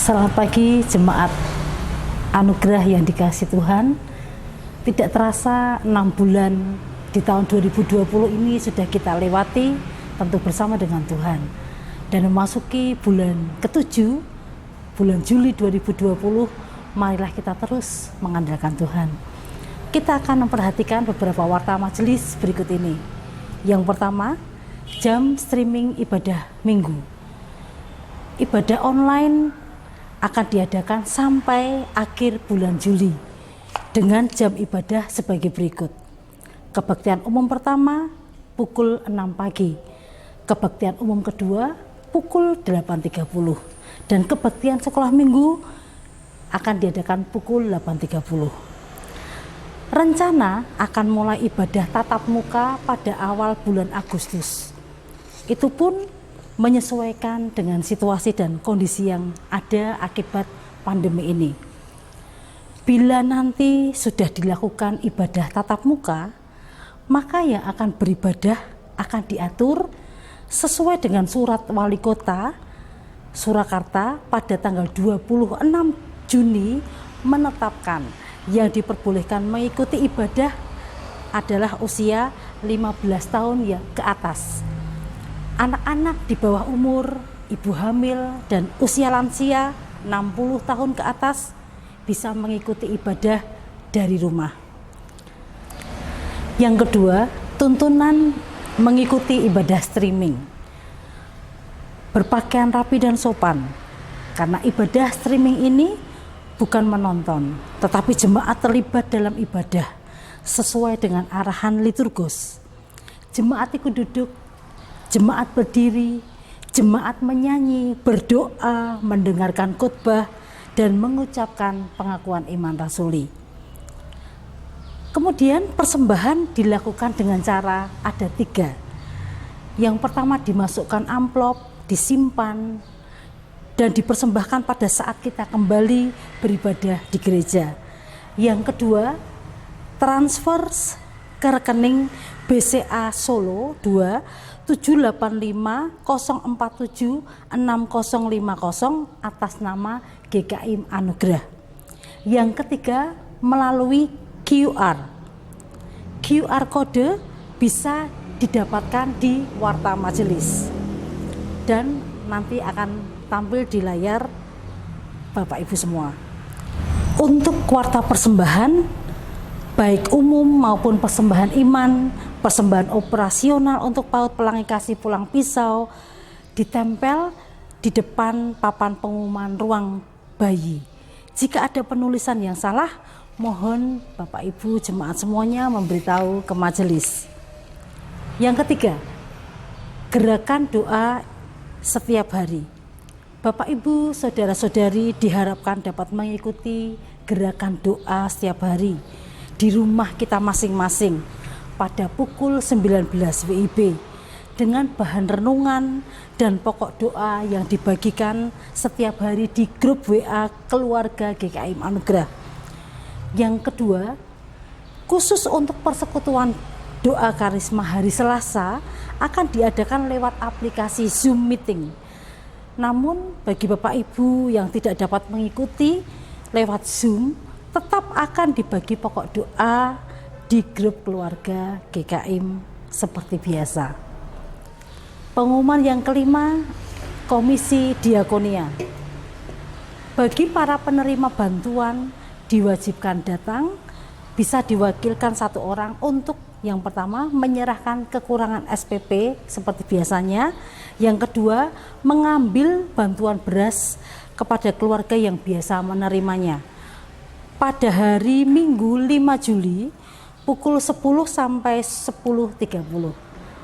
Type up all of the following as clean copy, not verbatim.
Selamat pagi jemaat anugerah yang dikasihi Tuhan. Tidak terasa 6 bulan di tahun 2020 ini sudah kita lewati tentu bersama dengan Tuhan. Dan memasuki bulan ke-7, bulan Juli 2020, marilah kita terus mengandalkan Tuhan. Kita akan memperhatikan beberapa warta majelis berikut ini. Yang pertama, jam streaming ibadah minggu. Ibadah online akan diadakan sampai akhir bulan Juli dengan jam ibadah sebagai berikut. Kebaktian umum pertama pukul 6 pagi, kebaktian umum kedua pukul 8.30, dan kebaktian sekolah minggu akan diadakan pukul 8.30. Rencana akan mulai ibadah tatap muka pada awal bulan Agustus. Itu pun menyesuaikan dengan situasi dan kondisi yang ada akibat pandemi ini. Bila nanti sudah dilakukan ibadah tatap muka, maka yang akan beribadah akan diatur sesuai dengan surat wali kota Surakarta pada tanggal 26 Juni menetapkan yang diperbolehkan mengikuti ibadah adalah usia 15 tahun yang ke atas. Anak-anak di bawah umur, ibu hamil, dan usia lansia 60 tahun ke atas bisa mengikuti ibadah dari rumah. Yang kedua, tuntunan mengikuti ibadah streaming. Berpakaian rapi dan sopan, karena ibadah streaming ini bukan menonton, tetapi jemaat terlibat dalam ibadah sesuai dengan arahan liturgus. Jemaat ikut duduk, jemaat berdiri, jemaat menyanyi, berdoa, mendengarkan khotbah, dan mengucapkan pengakuan iman rasuli. Kemudian persembahan dilakukan dengan cara ada 3. Yang pertama, dimasukkan amplop, disimpan, dan dipersembahkan pada saat kita kembali beribadah di gereja. Yang kedua, transfer ke rekening BCA Solo 2 785 047 6050 atas nama GKI Anugerah. Yang ketiga, melalui QR kode bisa didapatkan di warta majelis dan nanti akan tampil di layar Bapak Ibu semua. Untuk warta persembahan baik umum maupun persembahan iman, persembahan operasional untuk PAUD Pelangi Kasih Pulang Pisau ditempel di depan papan pengumuman ruang bayi. Jika ada penulisan yang salah, mohon Bapak Ibu jemaat semuanya memberitahu ke majelis. Yang ketiga, gerakan doa setiap hari. Bapak Ibu, saudara-saudari diharapkan dapat mengikuti gerakan doa setiap hari di rumah kita masing-masing pada pukul 19 WIB dengan bahan renungan dan pokok doa yang dibagikan setiap hari di grup WA keluarga GKI Anugerah. Yang kedua, khusus untuk persekutuan doa karisma hari Selasa akan diadakan lewat aplikasi Zoom Meeting. Namun bagi Bapak Ibu yang tidak dapat mengikuti lewat Zoom, tetap akan dibagi pokok doa di grup keluarga GKI seperti biasa. Pengumuman yang kelima, Komisi Diakonia. Bagi para penerima bantuan diwajibkan datang, bisa diwakilkan 1 orang untuk yang pertama menyerahkan kekurangan SPP seperti biasanya. Yang kedua, mengambil bantuan beras kepada keluarga yang biasa menerimanya. Pada hari Minggu 5 Juli pukul 10 sampai 10.30.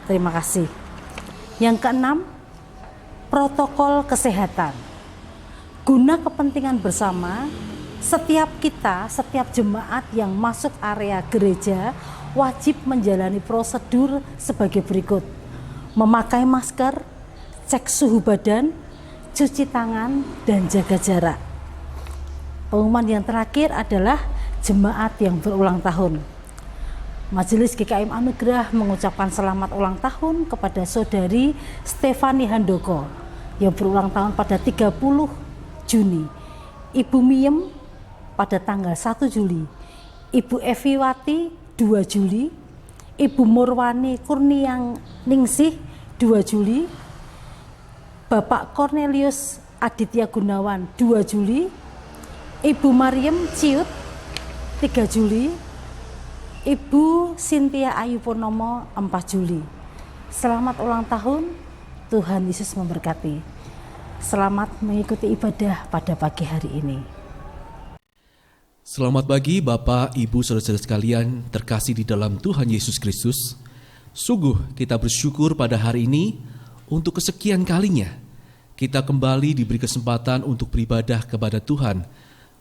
Terima kasih. Yang keenam, protokol kesehatan. Guna kepentingan bersama, setiap jemaat yang masuk area gereja wajib menjalani prosedur sebagai berikut: memakai masker, cek suhu badan, cuci tangan, dan jaga jarak. Pengumuman yang terakhir adalah jemaat yang berulang tahun. Majelis GKI Anugerah mengucapkan selamat ulang tahun kepada Saudari Stefani Handoko yang berulang tahun pada 30 Juni, Ibu Miem pada tanggal 1 Juli, Ibu Eviwati 2 Juli, Ibu Murwani Kurniang Ningsih 2 Juli, Bapak Cornelius Aditya Gunawan 2 Juli, Ibu Mariem Ciut 3 Juli, Ibu Cynthia Ayu Purnomo 4 Juli. Selamat ulang tahun, Tuhan Yesus memberkati. Selamat mengikuti ibadah pada pagi hari ini. Selamat pagi Bapak, Ibu, Saudara-saudara sekalian terkasih di dalam Tuhan Yesus Kristus. Sungguh kita bersyukur pada hari ini untuk kesekian kalinya kita kembali diberi kesempatan untuk beribadah kepada Tuhan.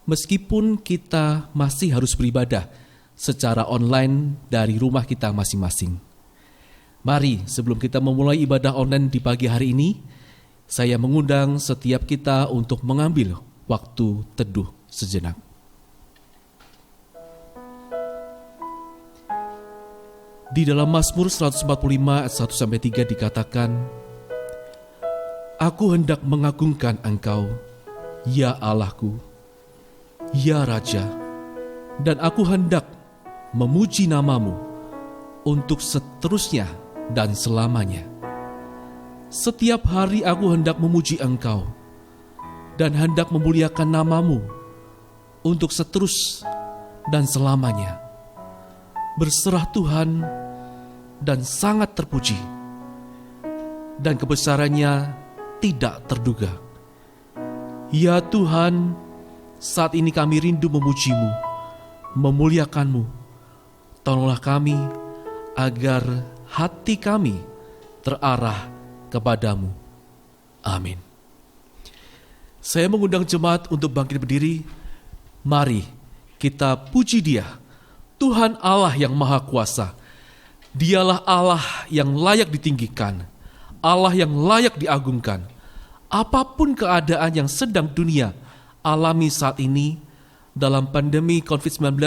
Meskipun kita masih harus beribadah secara online dari rumah kita masing-masing. Mari sebelum kita memulai ibadah online di pagi hari ini, saya mengundang setiap kita untuk mengambil waktu teduh sejenak. Di dalam Mazmur 145 ayat 1-3 dikatakan, Aku hendak mengagungkan Engkau, ya Allahku, ya Raja, dan aku hendak memuji namamu untuk seterusnya dan selamanya. Setiap hari aku hendak memuji Engkau dan hendak memuliakan namamu untuk seterus dan selamanya. Berserah Tuhan dan sangat terpuji, dan kebesarannya tidak terduga. Ya Tuhan, saat ini kami rindu memuji-Mu, memuliakan-Mu. Tolonglah kami agar hati kami terarah kepadamu. Amin. Saya mengundang jemaat untuk bangkit berdiri. Mari kita puji Dia, Tuhan Allah yang Maha Kuasa. Dialah Allah yang layak ditinggikan, Allah yang layak diagungkan. Apapun keadaan yang sedang dunia alami saat ini dalam pandemi COVID-19,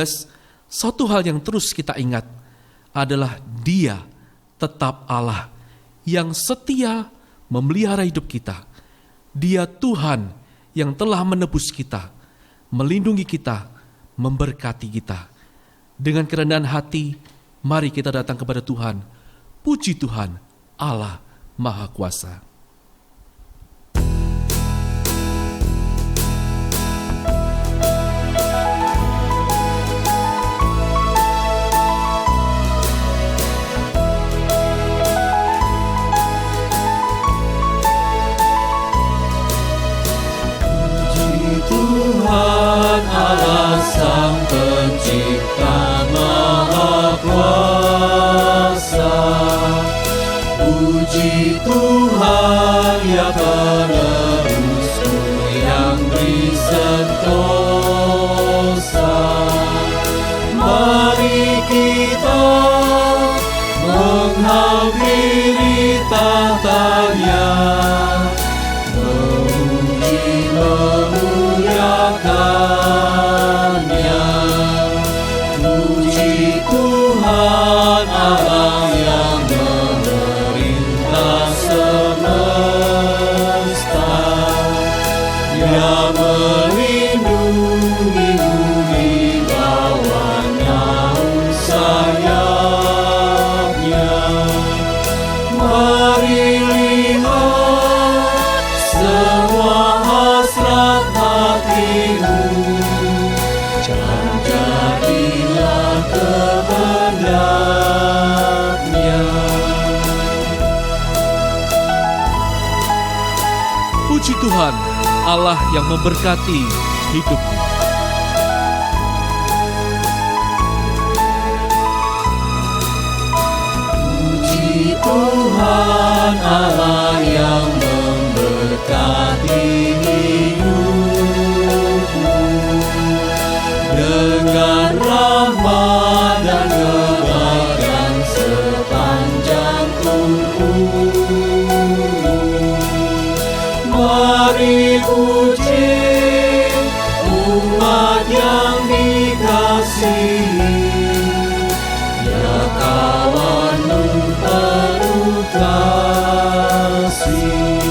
satu hal yang terus kita ingat adalah Dia tetap Allah yang setia memelihara hidup kita. Dia Tuhan yang telah menebus kita, melindungi kita, memberkati kita. Dengan kerendahan hati, mari kita datang kepada Tuhan. Puji Tuhan, Allah Maha Kuasa. Tuhan Allah Sang Pencipta Maha Kuasa, puji Tuhan ya penerusku yang beri sentosa. Mari kita menghampiri tahtanya, memuliakannya. Puji Tuhan Allah yang memerintah semesta, Dia melindungimu di bawah naungan sayapnya. Mari lihat semua hasrat hatimu, dan jadilah kehendaknya. Puji Tuhan, Allah yang memberkati hidupmu. Puji Tuhan Allah yang memberkati hidupmu dengan rahmat dan kebaikan sepanjang umur. Mari puji umat yang dikasihi, ya kawanmu penuh kasih.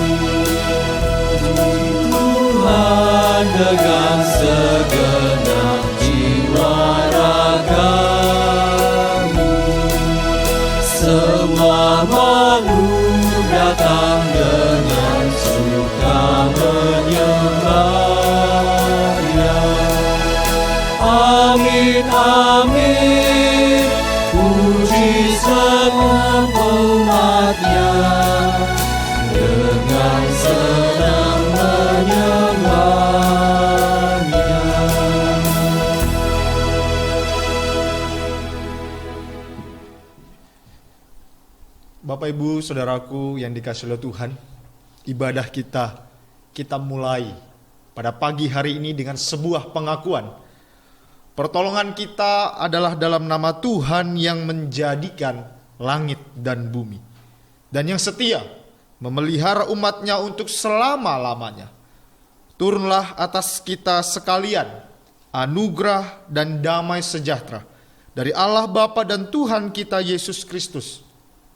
dengan segenap jiwa ragamu. Semua makhluk datang dengan suka menyembahnya. Amin, amin, puji semua umatnya, dengan senang menyembahnya. Bapak Ibu Saudaraku yang dikasihi oleh Tuhan, ibadah kita mulai pada pagi hari ini dengan sebuah pengakuan. Pertolongan kita adalah dalam nama Tuhan yang menjadikan langit dan bumi, dan yang setia memelihara umatnya untuk selama-lamanya. Turunlah atas kita sekalian anugerah dan damai sejahtera dari Allah Bapa dan Tuhan kita Yesus Kristus,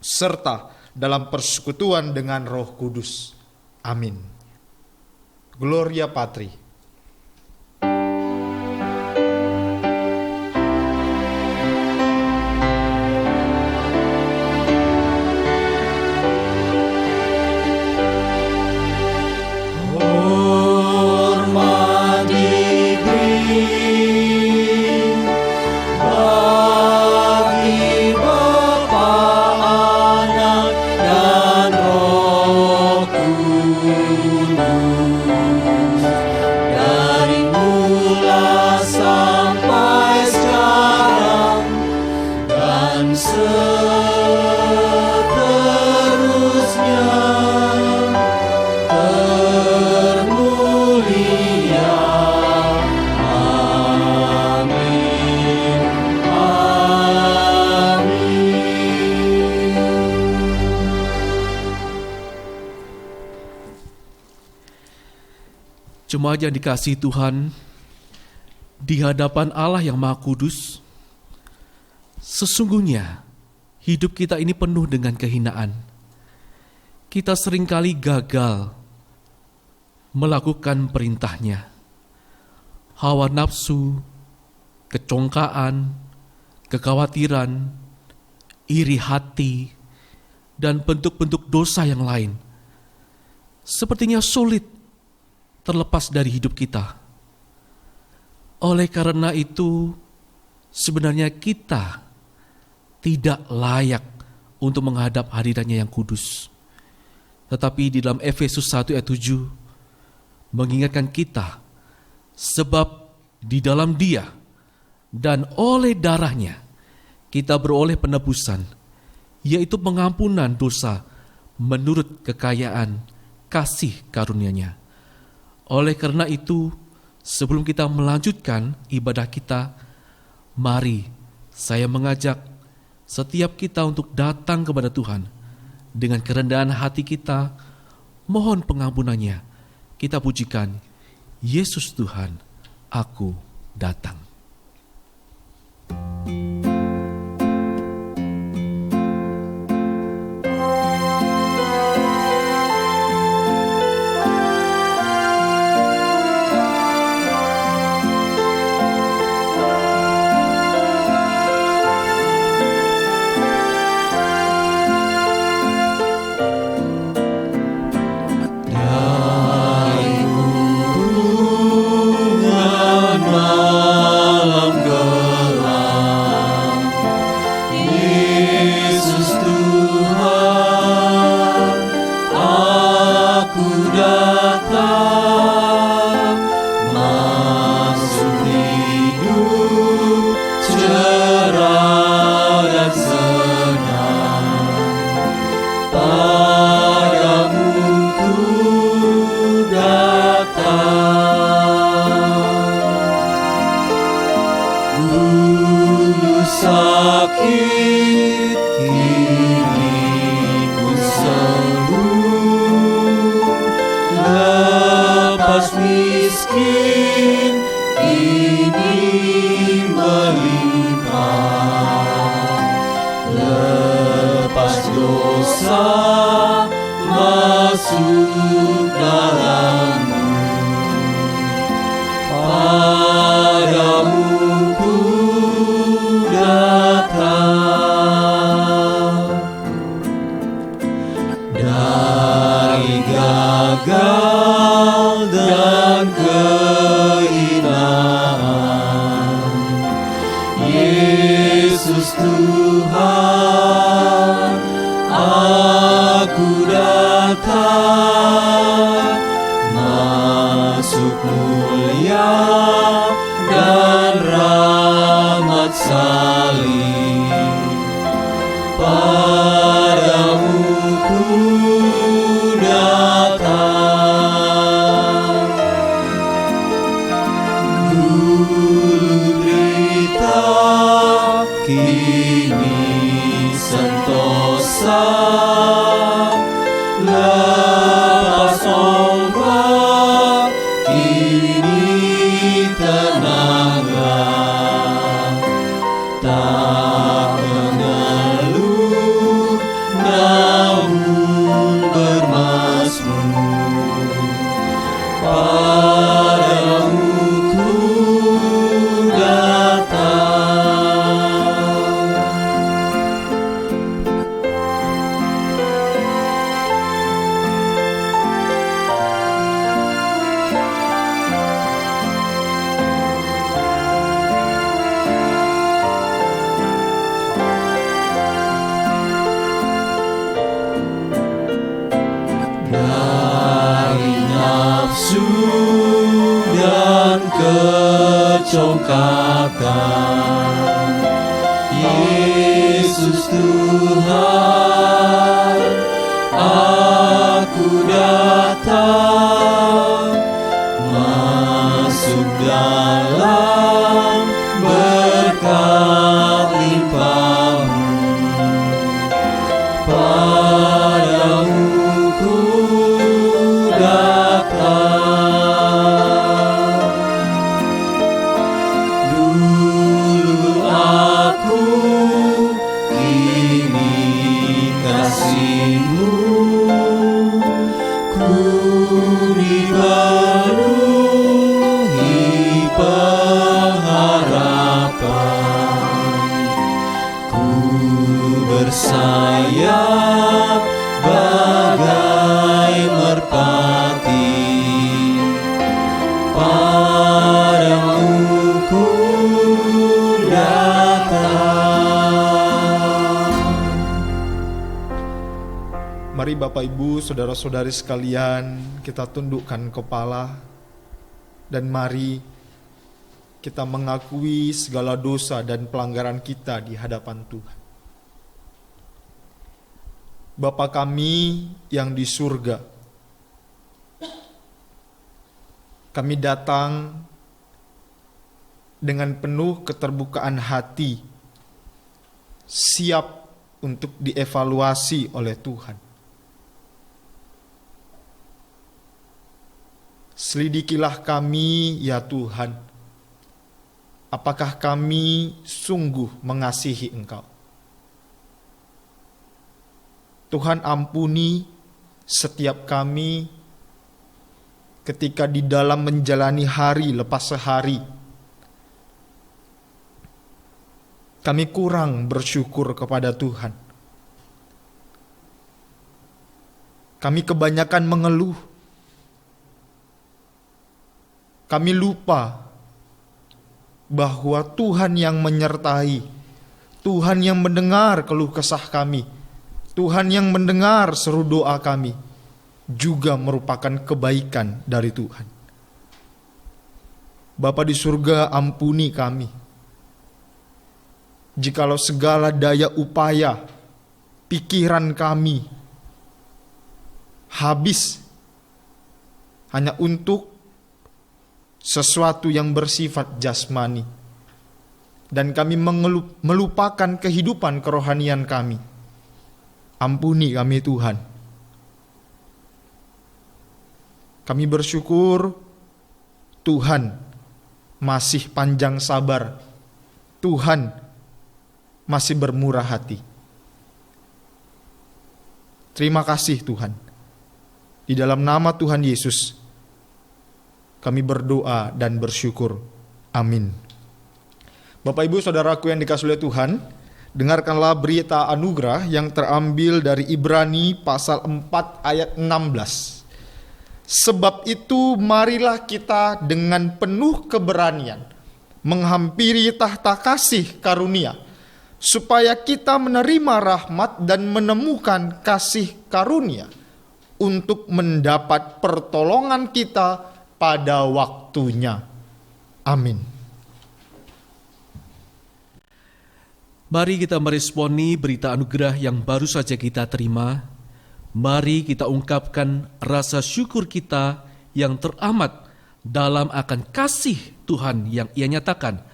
serta dalam persekutuan dengan Roh Kudus. Amin. Gloria Patri. Jemaat yang dikasihi Tuhan, di hadapan Allah yang Maha Kudus, sesungguhnya hidup kita ini penuh dengan kehinaan. Kita seringkali gagal melakukan perintahnya. Hawa nafsu, kecongkaan, kekhawatiran, iri hati, dan bentuk-bentuk dosa yang lain sepertinya sulit terlepas dari hidup kita. Oleh karena itu, sebenarnya kita tidak layak untuk menghadap hadiratnya yang kudus. Tetapi di dalam Efesus 1 ayat 7 mengingatkan kita, sebab di dalam Dia dan oleh darahnya kita beroleh penebusan, yaitu pengampunan dosa menurut kekayaan kasih karunia-Nya. Oleh karena itu, sebelum kita melanjutkan ibadah kita, mari saya mengajak setiap kita untuk datang kepada Tuhan dengan kerendahan hati kita, mohon pengampunannya. Kita pujikan, Yesus Tuhan, aku datang. Sakit kini ku sembuh, lepas miskin ini melimpah, lepas dosa masuk dalammu. dan kehinaan. Yesus Tuhan, aku datang, masuk mulia dan rahmat salib. Padamu ku datang, dulu derita, kini sentosa, lepas ombak, kini tenanglah, tak mengeluh namun bermazmur. Padamu ku datang. Dari nafsu dan kecongkakan, Yesus Tuhan, aku datang, masuk dalam berkat limpah-Mu. Padamu ku datang, dulu aku, kini kasih-Mu, ku dipenuhi pengharapan, ku bersayap bagai merpati. Padamu ku datang. Mari Bapak Ibu, saudara-saudari sekalian, kita tundukkan kepala dan mari kita mengakui segala dosa dan pelanggaran kita di hadapan Tuhan. Bapa kami yang di surga, kami datang dengan penuh keterbukaan hati, siap untuk dievaluasi oleh Tuhan. Selidikilah kami ya Tuhan, apakah kami sungguh mengasihi Engkau. Tuhan ampuni setiap kami ketika di dalam menjalani hari lepas sehari, kami kurang bersyukur kepada Tuhan. Kami kebanyakan mengeluh. Kami lupa bahwa Tuhan yang menyertai, Tuhan yang mendengar keluh kesah kami, Tuhan yang mendengar seru doa kami, juga merupakan kebaikan dari Tuhan. Bapa di surga, ampuni kami. Jikalau segala daya upaya, pikiran kami habis hanya untuk sesuatu yang bersifat jasmani, dan kami melupakan kehidupan kerohanian kami, ampuni kami Tuhan. Kami bersyukur Tuhan masih panjang sabar, Tuhan masih bermurah hati. Terima kasih Tuhan. Di dalam nama Tuhan Yesus kami berdoa dan bersyukur. Amin. Bapak Ibu Saudaraku yang dikasihi oleh Tuhan, dengarkanlah berita anugerah yang terambil dari Ibrani pasal 4 ayat 16. Sebab itu marilah kita dengan penuh keberanian menghampiri tahta kasih karunia, supaya kita menerima rahmat dan menemukan kasih karunia untuk mendapat pertolongan kita pada waktunya. Amin. Mari kita meresponi berita anugerah yang baru saja kita terima. Mari kita ungkapkan rasa syukur kita yang teramat dalam akan kasih Tuhan yang Ia nyatakan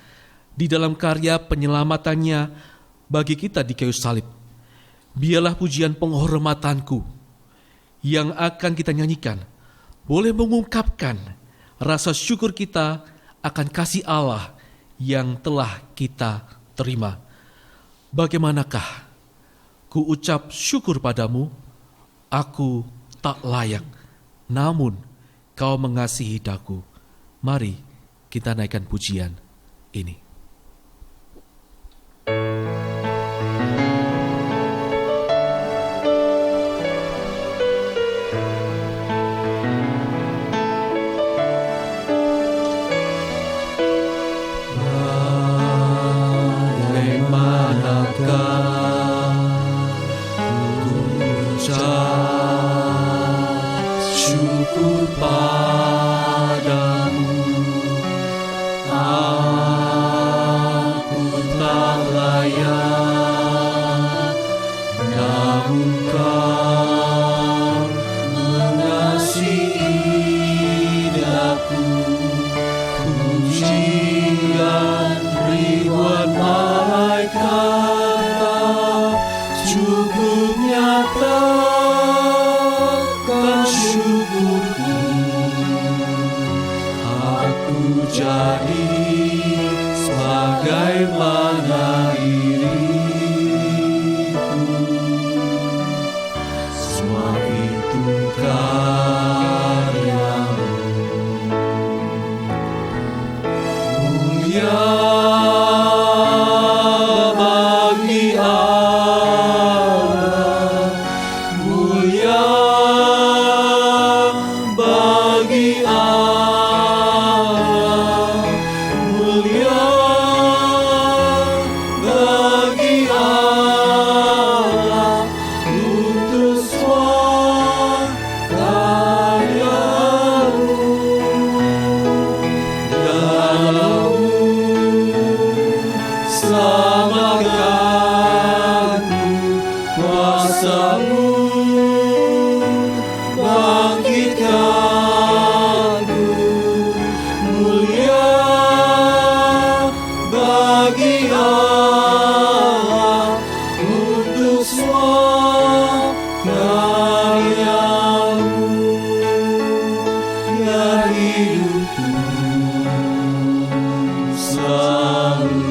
di dalam karya penyelamatannya bagi kita di kayu salib. Biarlah pujian penghormatanku yang akan kita nyanyikan boleh mengungkapkan rasa syukur kita akan kasih Allah yang telah kita terima. Bagaimanakah ku ucap syukur padamu? Aku tak layak, namun Kau mengasihi daku. Mari kita naikkan pujian ini. Syukur padamu, aku tak layak, namun Kau mengasihi daku. Pujian ribuan malaikat cukup nyatakan syukurku. Aku jadi sebagaimana diriku. Semua itu karya-Mu. Mulia bagi Allah, mulia bagi Allah, mulia bagi Allah untuk semua karya-Mu. Dalam-Mu selamatkan-Ku, kuasa-Mu bangkitkan-Ku. Mulia bagi Allah untuk semua karya-Mu. Biar hidupku selalu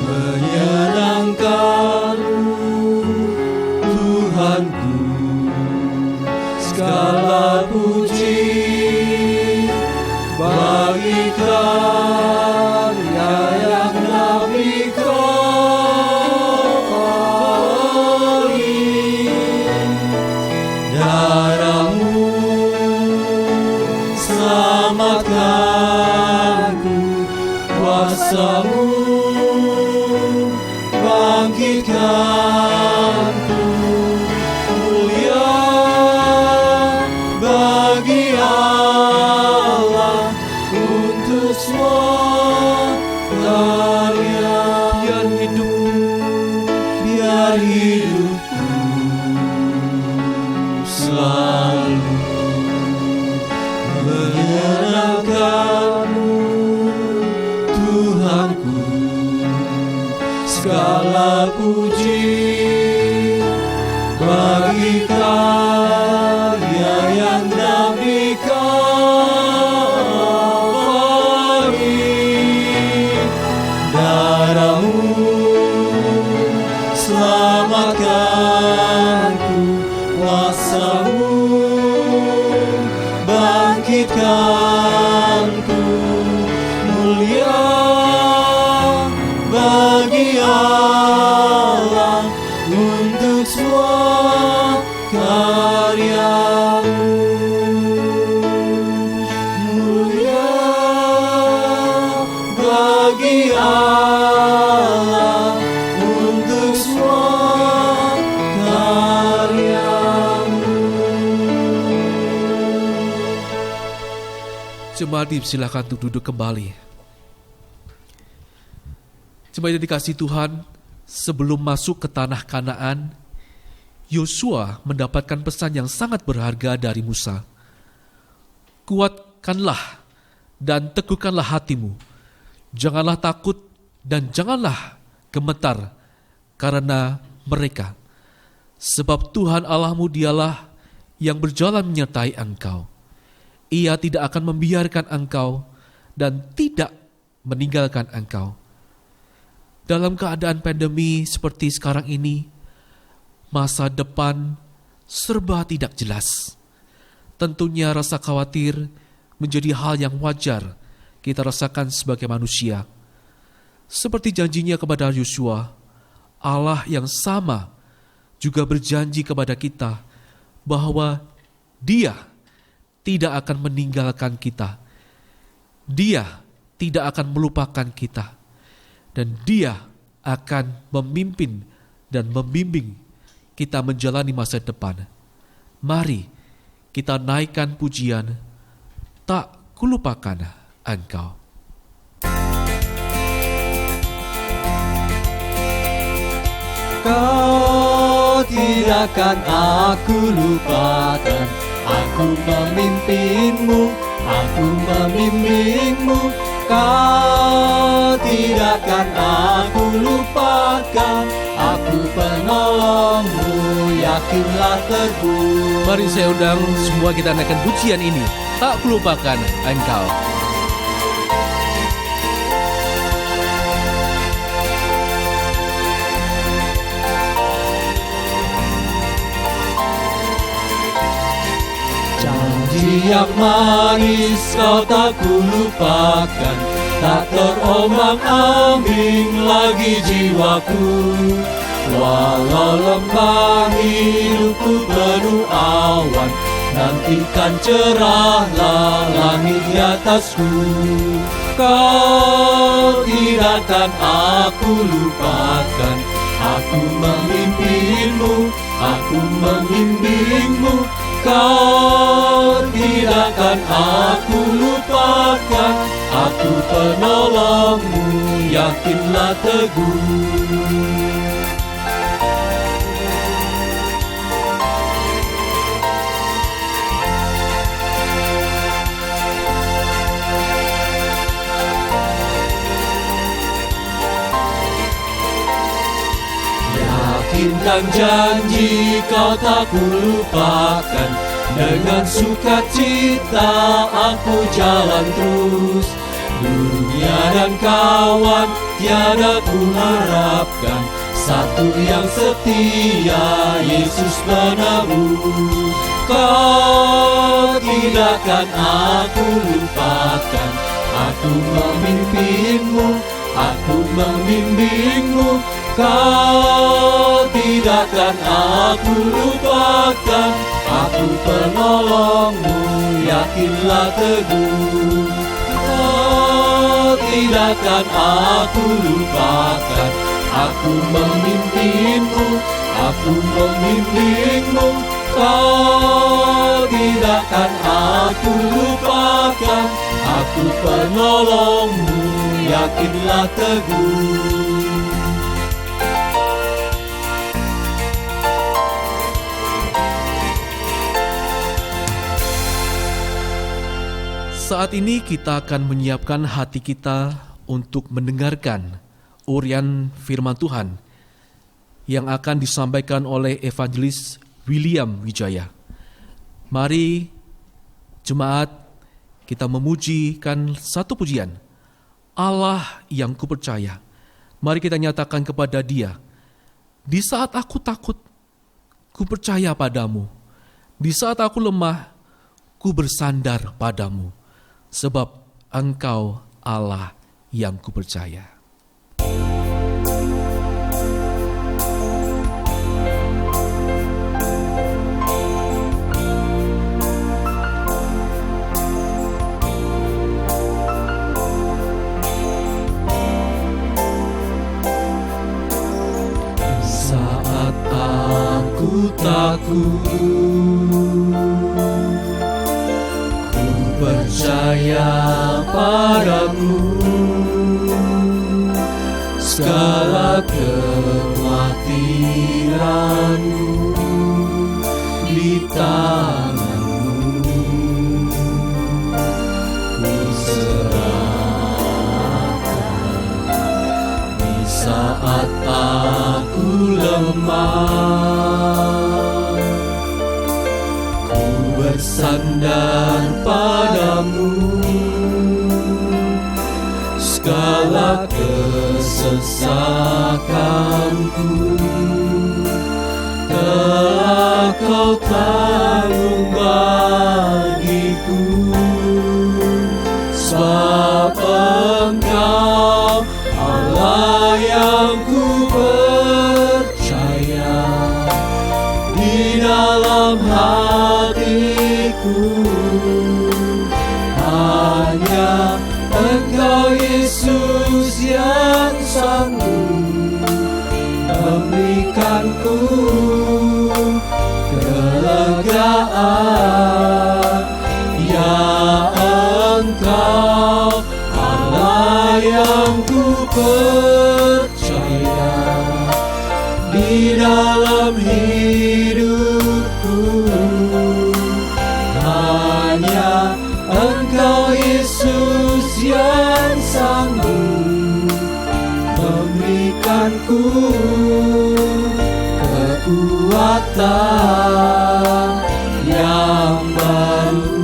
menyenangkan-Mu, Tuhanku. Segala puji bagi karya yang Nabi kori. Darah-Mu selamatkan-Ku, kuasa-Mu bangkitkan-Ku. Mulia bagi Allah untuk semua karya. Biar hidupku selalu menyenangkan-Mu, Tuhanku. Segala puji bagi karya yang Nabi kori. Darah-Mu selamatkan-Ku, kuasa-Mu bangkitkan-Ku. Mulia bagi Allah Jemaat silakan untuk duduk kembali. Jemaat yang dikasihi Tuhan, sebelum masuk ke tanah Kanaan, Yosua mendapatkan pesan yang sangat berharga dari Musa. Kuatkanlah dan teguhkanlah hatimu. Janganlah takut dan janganlah gemetar karena mereka. Sebab Tuhan Allahmu dialah yang berjalan menyertai engkau. Ia tidak akan membiarkan engkau dan tidak meninggalkan engkau. Dalam keadaan pandemi seperti sekarang ini, masa depan serba tidak jelas. Tentunya rasa khawatir menjadi hal yang wajar kita rasakan sebagai manusia. Seperti janjinya kepada Yosua, Allah yang sama juga berjanji kepada kita bahwa Dia tidak akan meninggalkan kita. Dia tidak akan melupakan kita. Dan Dia akan memimpin dan membimbing kita menjalani masa depan. Mari kita naikkan pujian, tak kulupakan engkau. Kau tidak akan aku lupakan. Aku memimpinmu, aku membimbingmu. Kau tidak akan aku lupakan. Aku penolongmu, yakinlah teguh. Mari saya undang semua kita naikkan pujian ini, tak kulupakan engkau. Janji yang manis kau tak kulupakan. Tak terombang-ambing lagi jiwaku. Walau lembah hidupku penuh awan, nantikan cerahlah langit di atasku. Kau tidak akan aku lupakan. Aku memimpinmu, aku membimbingmu. Kau tidak akan aku lupakan. Aku penolongmu, yakinlah teguh. Yakinkan janji kau tak kulupakan. Dengan sukacita aku jalan terus. Dunia dan kawan tiada ku harapkan. Satu yang setia, Yesus penebus. Kau tidak akan aku lupakan. Aku memimpinmu, aku membimbingmu. Kau tidak akan aku lupakan. Aku penolongmu, yakinlah teguh. Kau tidak akan aku lupakan. Aku memimpinmu, aku membimbingmu. Kau tidak akan aku lupakan. Aku penolongmu, yakinlah teguh. Saat ini kita akan menyiapkan hati kita untuk mendengarkan urian firman Tuhan yang akan disampaikan oleh Evangelis William Wijaya. Mari jemaat kita memujikan satu pujian, Allah yang kupercaya. Mari kita nyatakan kepada Dia, di saat aku takut, ku percaya padamu. Di saat aku lemah, ku bersandar padamu. Sebab Engkau Allah yang kupercaya. Saat aku takut, ku percaya percaya padamu, segala kekhawatiranku di tanganmu ku serahkan. Di saat aku lemah, ku bersandar padamu, segala kesesakanku telah kau tanggung bagiku. Sebab Engkau Allah yang ku percaya, di dalam hatiku hanya Engkau Yesus yang sanggup memberikanku kelegaan. Ya Engkau Allah yang ku percaya, di dalam hidupku hanya Engkau Yesus yang sanggup memberikanku kekuatan yang baru.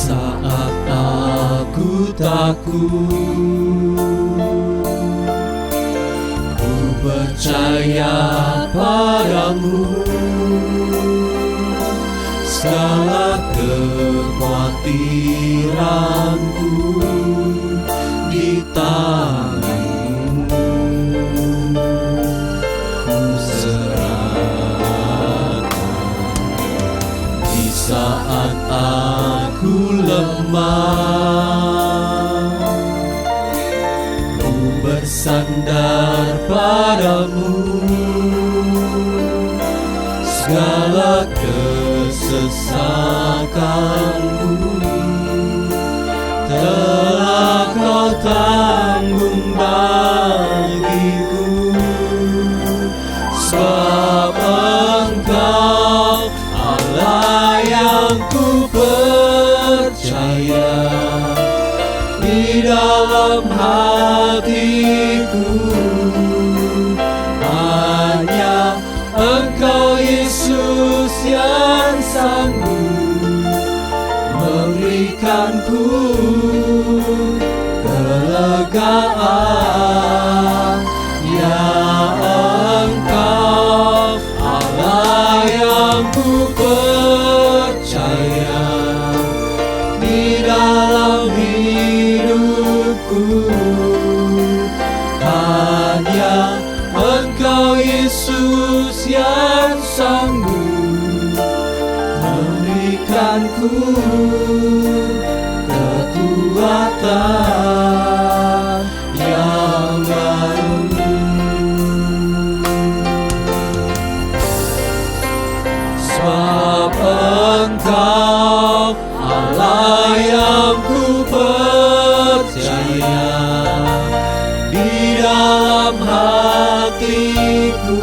Saat aku takut, ku percaya padamu, segala kekhawatiranku di tanganmu ku serahkan. Di saat aku lemah, ku bersandar padamu, segala kesesakanku telah kau tanggung bagiku. Sebab Engkau Allah yang ku percaya, di dalam hatiku hanya Engkau Yesus yang sanggup memberikanku kelegaan. Ya Engkau Allah yang ku percaya, di dalam hidupku hanya Engkau Yesus yang sanggup memberikanku kekuatan yang baru. Sebab Engkau Allah yang ku percaya, di dalam hatiku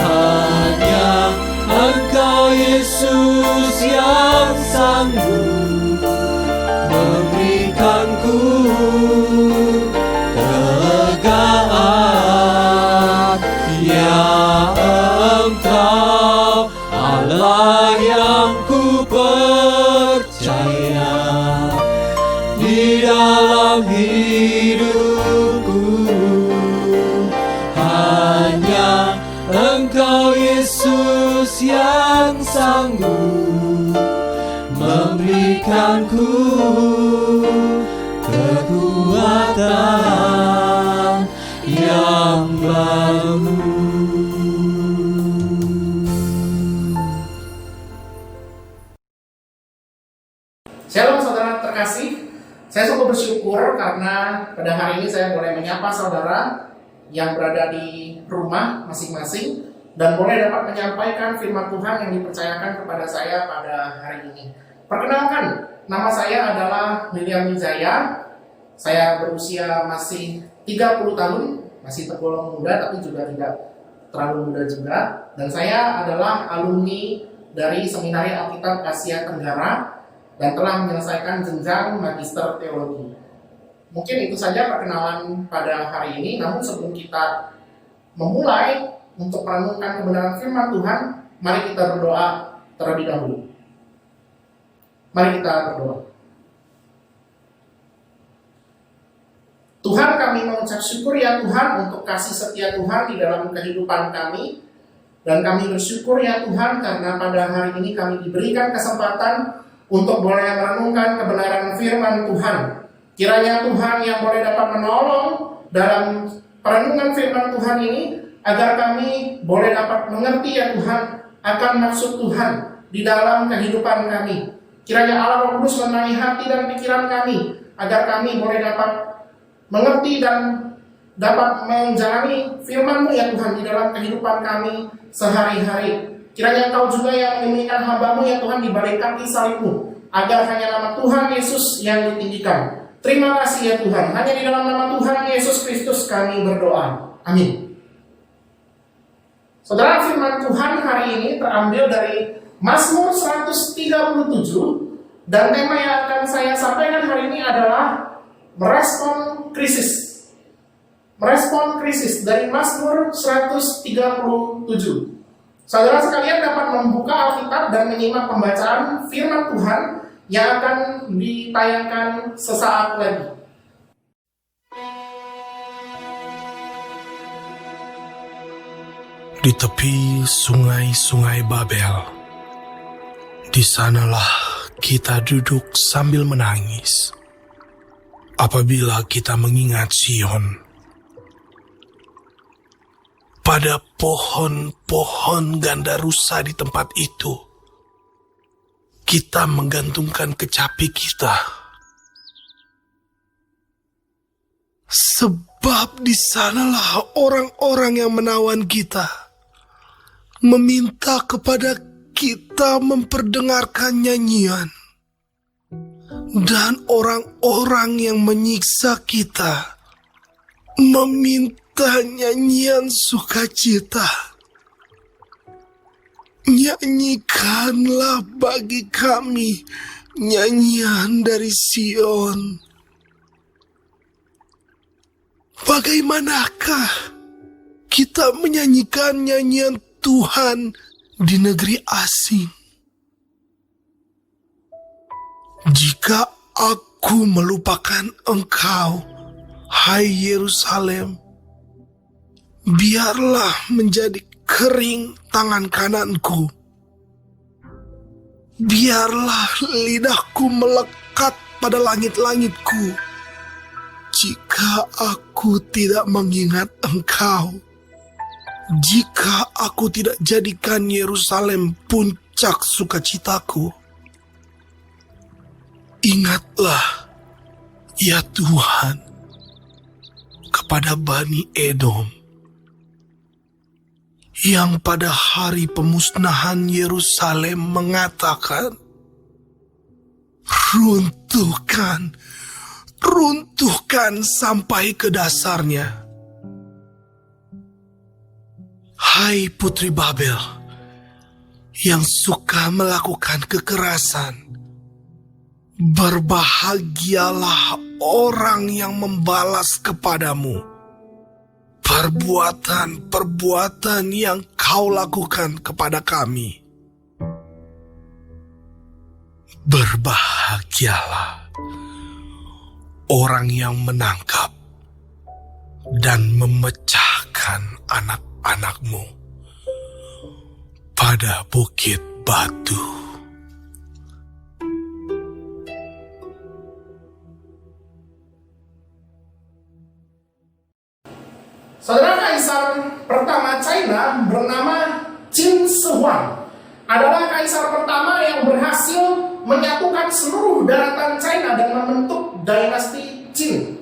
hanya Engkau Yesus yang sanggup memberikanku kelegaan. Ya Engkau Allah yang ku percaya, di dalam hidupku hanya Engkau Yesus yang sanggup memberikanku kekuatan yang baru. Shalom saudara terkasih, saya sungguh bersyukur karena pada hari ini saya boleh menyapa saudara yang berada di rumah masing-masing dan boleh dapat menyampaikan firman Tuhan yang dipercayakan kepada saya pada hari ini. Perkenalkan, nama saya adalah William Wijaya. Saya berusia masih 30 tahun, masih tergolong muda tapi juga tidak terlalu muda juga. Dan saya adalah alumni dari Seminari Alkitab Asia Tenggara dan telah menyelesaikan jenjang Magister Teologi. Mungkin itu saja perkenalan pada hari ini. Namun sebelum kita memulai untuk merenungkan kebenaran firman Tuhan, mari kita berdoa terlebih dahulu. Mari kita berdoa. Tuhan, kami mengucap syukur ya Tuhan untuk kasih setia Tuhan di dalam kehidupan kami. Dan kami bersyukur ya Tuhan karena pada hari ini kami diberikan kesempatan untuk boleh merenungkan kebenaran firman Tuhan. Kiranya Tuhan yang boleh dapat menolong dalam perenungan firman Tuhan ini, agar kami boleh dapat mengerti ya Tuhan akan maksud Tuhan di dalam kehidupan kami. Kiranya Allah Roh Kudus menerangi hati dan pikiran kami, agar kami boleh dapat mengerti dan dapat menjalani firman-Mu ya Tuhan di dalam kehidupan kami sehari-hari. Kiranya Engkau juga yang menyembuhkan hamba-Mu ya Tuhan di balik kaki salib-Mu, agar hanya nama Tuhan Yesus yang ditinggikan. Terima kasih ya Tuhan, hanya di dalam nama Tuhan Yesus Kristus kami berdoa. Amin. Saudara, firman Tuhan hari ini terambil dari Mazmur 137, dan tema yang akan saya sampaikan hari ini adalah merespon krisis. Merespon krisis dari Mazmur 137. Saudara sekalian dapat membuka Alkitab dan menyimak pembacaan firman Tuhan yang akan ditayangkan sesaat lagi. Di tepi sungai-sungai Babel, di sanalah kita duduk sambil menangis. Apabila kita mengingat Sion, pada pohon-pohon ganda rusa di tempat itu, kita menggantungkan kecapi kita. Sebab di sanalah orang-orang yang menawan kita, meminta kepada kita memperdengarkan nyanyian. Dan orang-orang yang menyiksa kita meminta nyanyian sukacita. Nyanyikanlah bagi kami nyanyian dari Sion. Bagaimanakah kita menyanyikan nyanyian Tuhan di negeri asing? Jika aku melupakan Engkau, hai Yerusalem, biarlah menjadi kering tangan kananku. Biarlah lidahku melekat pada langit-langitku, jika aku tidak mengingat Engkau. Jika aku tidak jadikan Yerusalem puncak sukacitaku. Ingatlah, ya Tuhan, kepada Bani Edom, yang pada hari pemusnahan Yerusalem mengatakan, runtuhkan, runtuhkan sampai ke dasarnya. Hai putri Babel, yang suka melakukan kekerasan, berbahagialah orang yang membalas kepadamu perbuatan-perbuatan yang kau lakukan kepada kami. Berbahagialah orang yang menangkap dan memecahkan anak-anakmu pada bukit batu. Saudara, kaisar pertama China bernama Qin Shi Huang adalah kaisar pertama yang berhasil menyatukan seluruh daratan China dan membentuk dinasti Qin.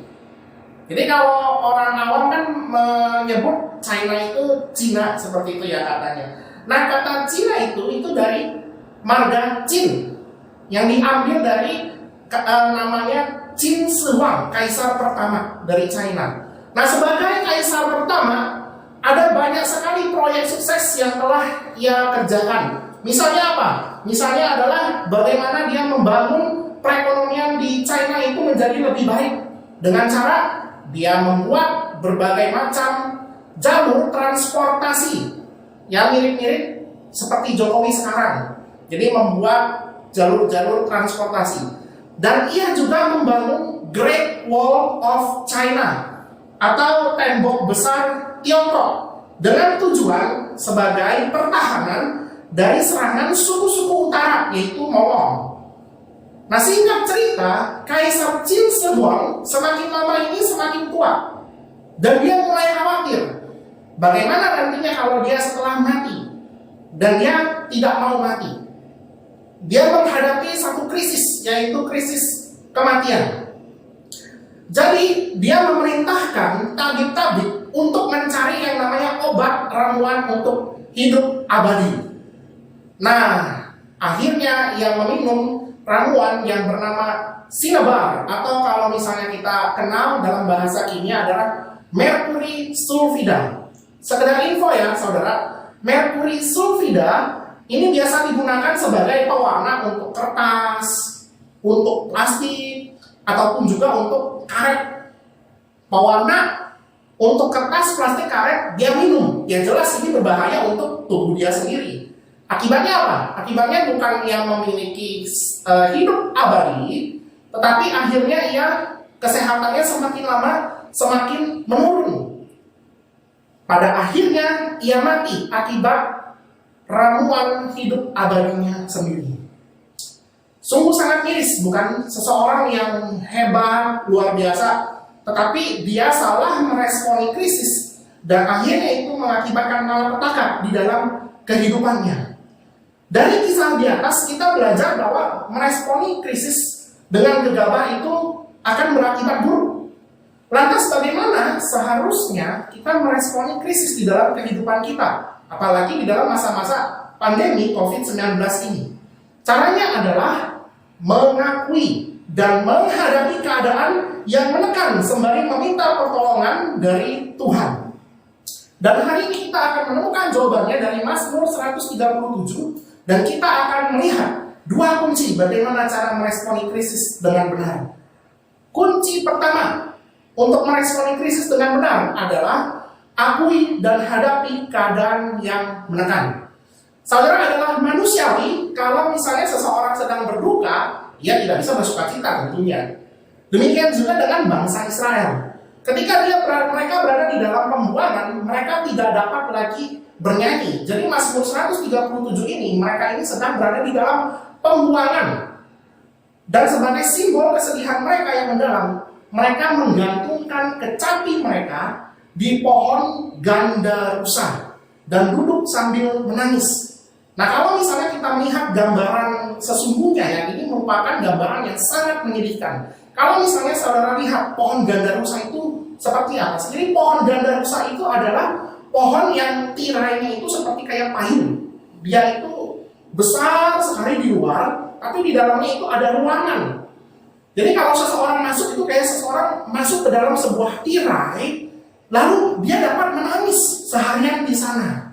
Jadi kalau orang awam kan menyebut China itu Cina, seperti itu ya katanya. Nah, kata Cina itu dari marga Qin yang diambil dari namanya Qin Shi Huang, kaisar pertama dari China. Nah, sebagai kaisar pertama, ada banyak sekali proyek sukses yang telah ia kerjakan. Misalnya apa? Misalnya adalah bagaimana dia membangun perekonomian di China itu menjadi lebih baik dengan cara dia membuat berbagai macam jalur transportasi yang mirip-mirip seperti Jokowi sekarang. Jadi membuat jalur-jalur transportasi. Dan ia juga membangun Great Wall of China atau tembok besar Tiongkok dengan tujuan sebagai pertahanan dari serangan suku-suku utara, yaitu Mongol. Nah, singkat cerita, Kaisar Qin Shi Huang semakin lama ini semakin tua. Dan dia mulai khawatir bagaimana nantinya kalau dia setelah mati. Dan dia tidak mau mati. Dia menghadapi satu krisis, yaitu krisis kematian. Jadi dia memerintahkan tabib-tabib untuk mencari yang namanya obat ramuan untuk hidup abadi. Nah, akhirnya ia meminum ramuan yang bernama Cinnabar, atau kalau misalnya kita kenal dalam bahasa kimia adalah merkuri sulfida. Sekedar info ya saudara, merkuri sulfida ini biasa digunakan sebagai pewarna untuk kertas, untuk plastik, ataupun juga untuk karet. Pewarna untuk kertas, plastik, karet dia minum. Yang jelas ini berbahaya untuk tubuh dia sendiri. Akibatnya apa? Akibatnya bukan ia memiliki hidup abadi, tetapi akhirnya ia kesehatannya semakin lama semakin menurun. Pada akhirnya ia mati akibat ramuan hidup abadinya sendiri. Sungguh sangat miris, bukan seseorang yang hebat, luar biasa, tetapi dia salah meresponi krisis dan akhirnya itu mengakibatkan malapetaka di dalam kehidupannya. Dari kisah di atas kita belajar bahwa meresponi krisis dengan gegabah itu akan berakibat buruk. Lantas bagaimana seharusnya kita meresponi krisis di dalam kehidupan kita, apalagi di dalam masa-masa pandemi COVID-19 ini? Caranya adalah mengakui dan menghadapi keadaan yang menekan sembari meminta pertolongan dari Tuhan. Dan hari ini kita akan menemukan jawabannya dari Mazmur 137. Dan kita akan melihat dua kunci bagaimana cara meresponi krisis dengan benar. Kunci pertama untuk meresponi krisis dengan benar adalah akui dan hadapi keadaan yang menekan. Saudara, adalah manusiawi kalau misalnya seseorang sedang berduka, dia tidak bisa bersukacita tentunya. Demikian juga dengan bangsa Israel. Ketika mereka berada di dalam pembuangan, mereka tidak dapat lagi bernyanyi. Jadi Mazmur 137 ini, mereka ini sedang berada di dalam pembuangan. Dan sebagai simbol kesedihan mereka yang mendalam, mereka menggantungkan kecapi mereka di pohon gandarusa dan duduk sambil menangis. Nah, kalau misalnya kita melihat gambaran sesungguhnya, yang ini merupakan gambaran yang sangat menyedihkan. Kalau misalnya saudara lihat pohon gandarusa itu seperti apa? Jadi pohon gandarusa itu adalah pohon yang tirainya itu seperti kayak payung. Dia itu besar sekali di luar, tapi di dalamnya itu ada ruangan. Jadi kalau seseorang masuk itu kayak seseorang masuk ke dalam sebuah tirai, lalu dia dapat menangis seharian di sana.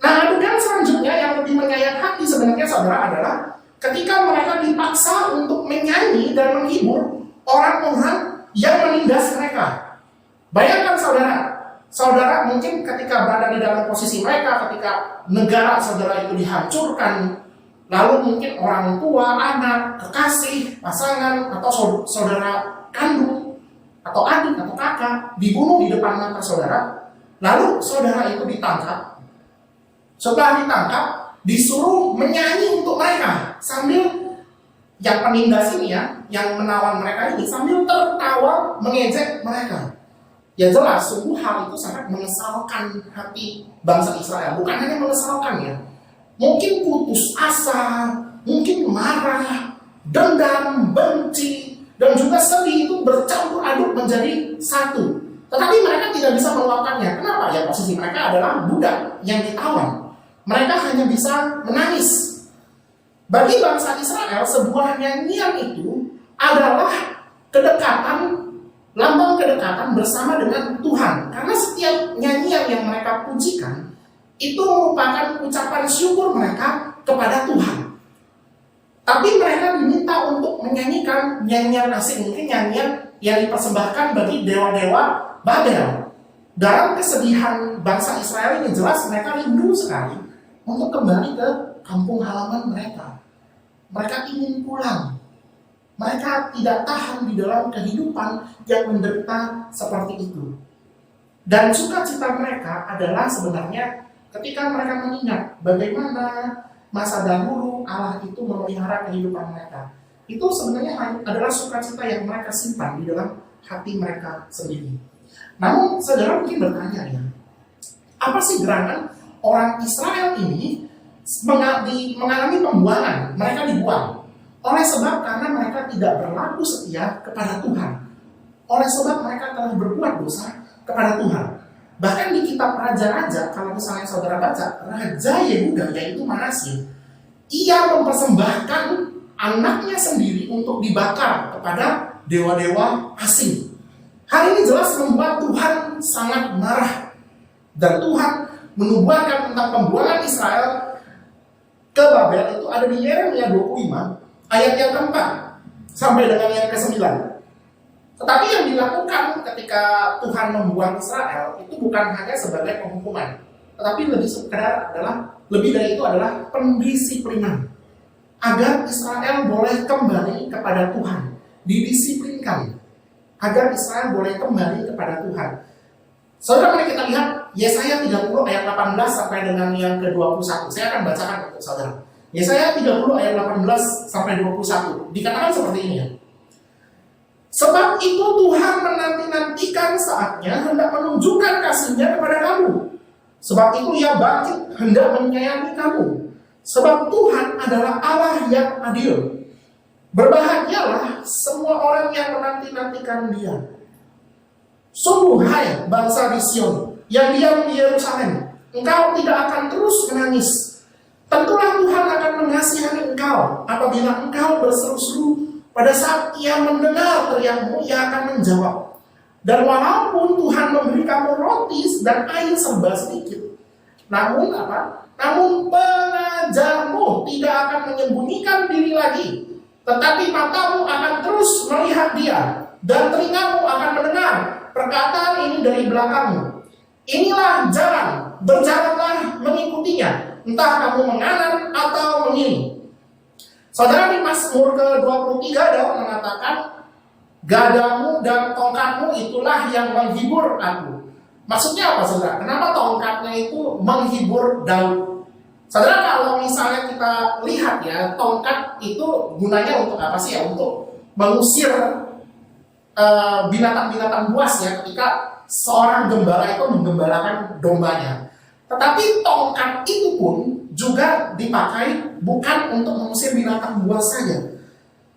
Nah, adegan selanjutnya yang lebih menyayat hati sebenarnya saudara adalah ketika mereka dipaksa untuk menyanyi dan menghibur orang-orang yang menindas mereka. Bayangkan saudara mungkin ketika berada di dalam posisi mereka, ketika negara saudara itu dihancurkan, lalu mungkin orang tua, anak, kekasih, pasangan, atau saudara kandung, atau adik, atau kakak dibunuh di depan mata saudara, lalu saudara itu ditangkap. Setelah ditangkap, disuruh menyanyi untuk mereka sambil yang penindas ini ya, yang menawan mereka ini sambil tertawa mengejek mereka. Ya jelas, sungguh hal itu sangat mengesalkan hati bangsa Israel. Bukan hanya mengesalkan ya, mungkin putus asa, mungkin marah, dendam, benci, dan juga sedih itu bercampur aduk menjadi satu. Tetapi mereka tidak bisa meluapkannya. Kenapa? Ya posisi mereka adalah budak yang ditawan. Mereka hanya bisa menangis. Bagi bangsa Israel, sebuah nyanyian itu adalah kedekatan, lambang kedekatan bersama dengan Tuhan. Karena setiap nyanyian yang mereka pujikan itu merupakan ucapan syukur mereka kepada Tuhan. Tapi mereka diminta untuk menyanyikan nyanyian asing, mungkin nyanyian yang dipersembahkan bagi dewa-dewa Babel. Dalam kesedihan bangsa Israel ini jelas mereka rindu sekali untuk kembali ke kampung halaman mereka. Mereka ingin pulang. Mereka tidak tahan di dalam kehidupan yang menderita seperti itu. Dan sukacita mereka adalah sebenarnya ketika mereka mengingat bagaimana masa dahulu Allah itu memelihara kehidupan mereka. Itu sebenarnya adalah sukacita yang mereka simpan di dalam hati mereka sendiri. Namun saudara mungkin bertanya ya, apa sih gerangan orang Israel ini mengalami pembuangan? Mereka dibuang oleh sebab karena mereka tidak berlaku setia kepada Tuhan. Oleh sebab mereka telah berbuat dosa kepada Tuhan. Bahkan di kitab Raja-Raja, kalau misalnya saudara baca, Raja Yehuda yaitu Manasye, ia mempersembahkan anaknya sendiri untuk dibakar kepada dewa-dewa asing. Hal ini jelas membuat Tuhan sangat marah. Dan Tuhan menubuhkan tentang pembuangan Israel ke Babel itu ada di Yeremia 25 ayat yang keempat sampai dengan yang ke-9. Tetapi yang dilakukan ketika Tuhan membuang Israel itu bukan hanya sebagai penghukuman, tetapi lebih dari itu adalah pendisiplinan agar Israel boleh kembali kepada Tuhan, didisiplinkan agar Israel boleh kembali kepada Tuhan. Saudara, mari kita lihat Yesaya 30 ayat 18 sampai dengan yang ke-21. Saya akan bacakan untuk saudara. Yesaya 30 ayat 18 sampai 21. Dikatakan seperti ini ya. Sebab itu Tuhan menanti-nantikan saatnya hendak menunjukkan kasih-Nya kepada kamu. Sebab itu Ia bangkit hendak menyayangi kamu. Sebab Tuhan adalah Allah yang adil. Berbahagialah semua orang yang menanti-nantikan Dia. Sungguh hai bangsa di Sion yang diam di Yerusalem, engkau tidak akan terus menangis. Tentulah Tuhan akan mengasihani engkau apabila engkau berseru-seru. Pada saat Ia mendengar teriakmu, Ia akan menjawab. Dan walaupun Tuhan memberi kamu roti dan air serba sedikit, namun pengajarmu tidak akan menyembunyikan diri lagi. Tetapi matamu akan terus melihat Dia, dan telingamu akan mendengar perkataan ini dari belakangmu. Inilah jalan, berjalanlah mengikutinya, entah kamu menganan atau mengiri. Saudara, di Mazmur ke-23 Daud mengatakan, gadamu dan tongkatmu itulah yang menghibur aku. Maksudnya apa saudara? Kenapa tongkatnya itu menghibur Daud? Saudara, kalau misalnya kita lihat ya, tongkat itu gunanya untuk apa sih ya? Untuk mengusir binatang-binatang buas ya, ketika seorang gembala itu menggembalakan dombanya. Tetapi tongkat itu pun juga dipakai bukan untuk mengusir binatang buas saja.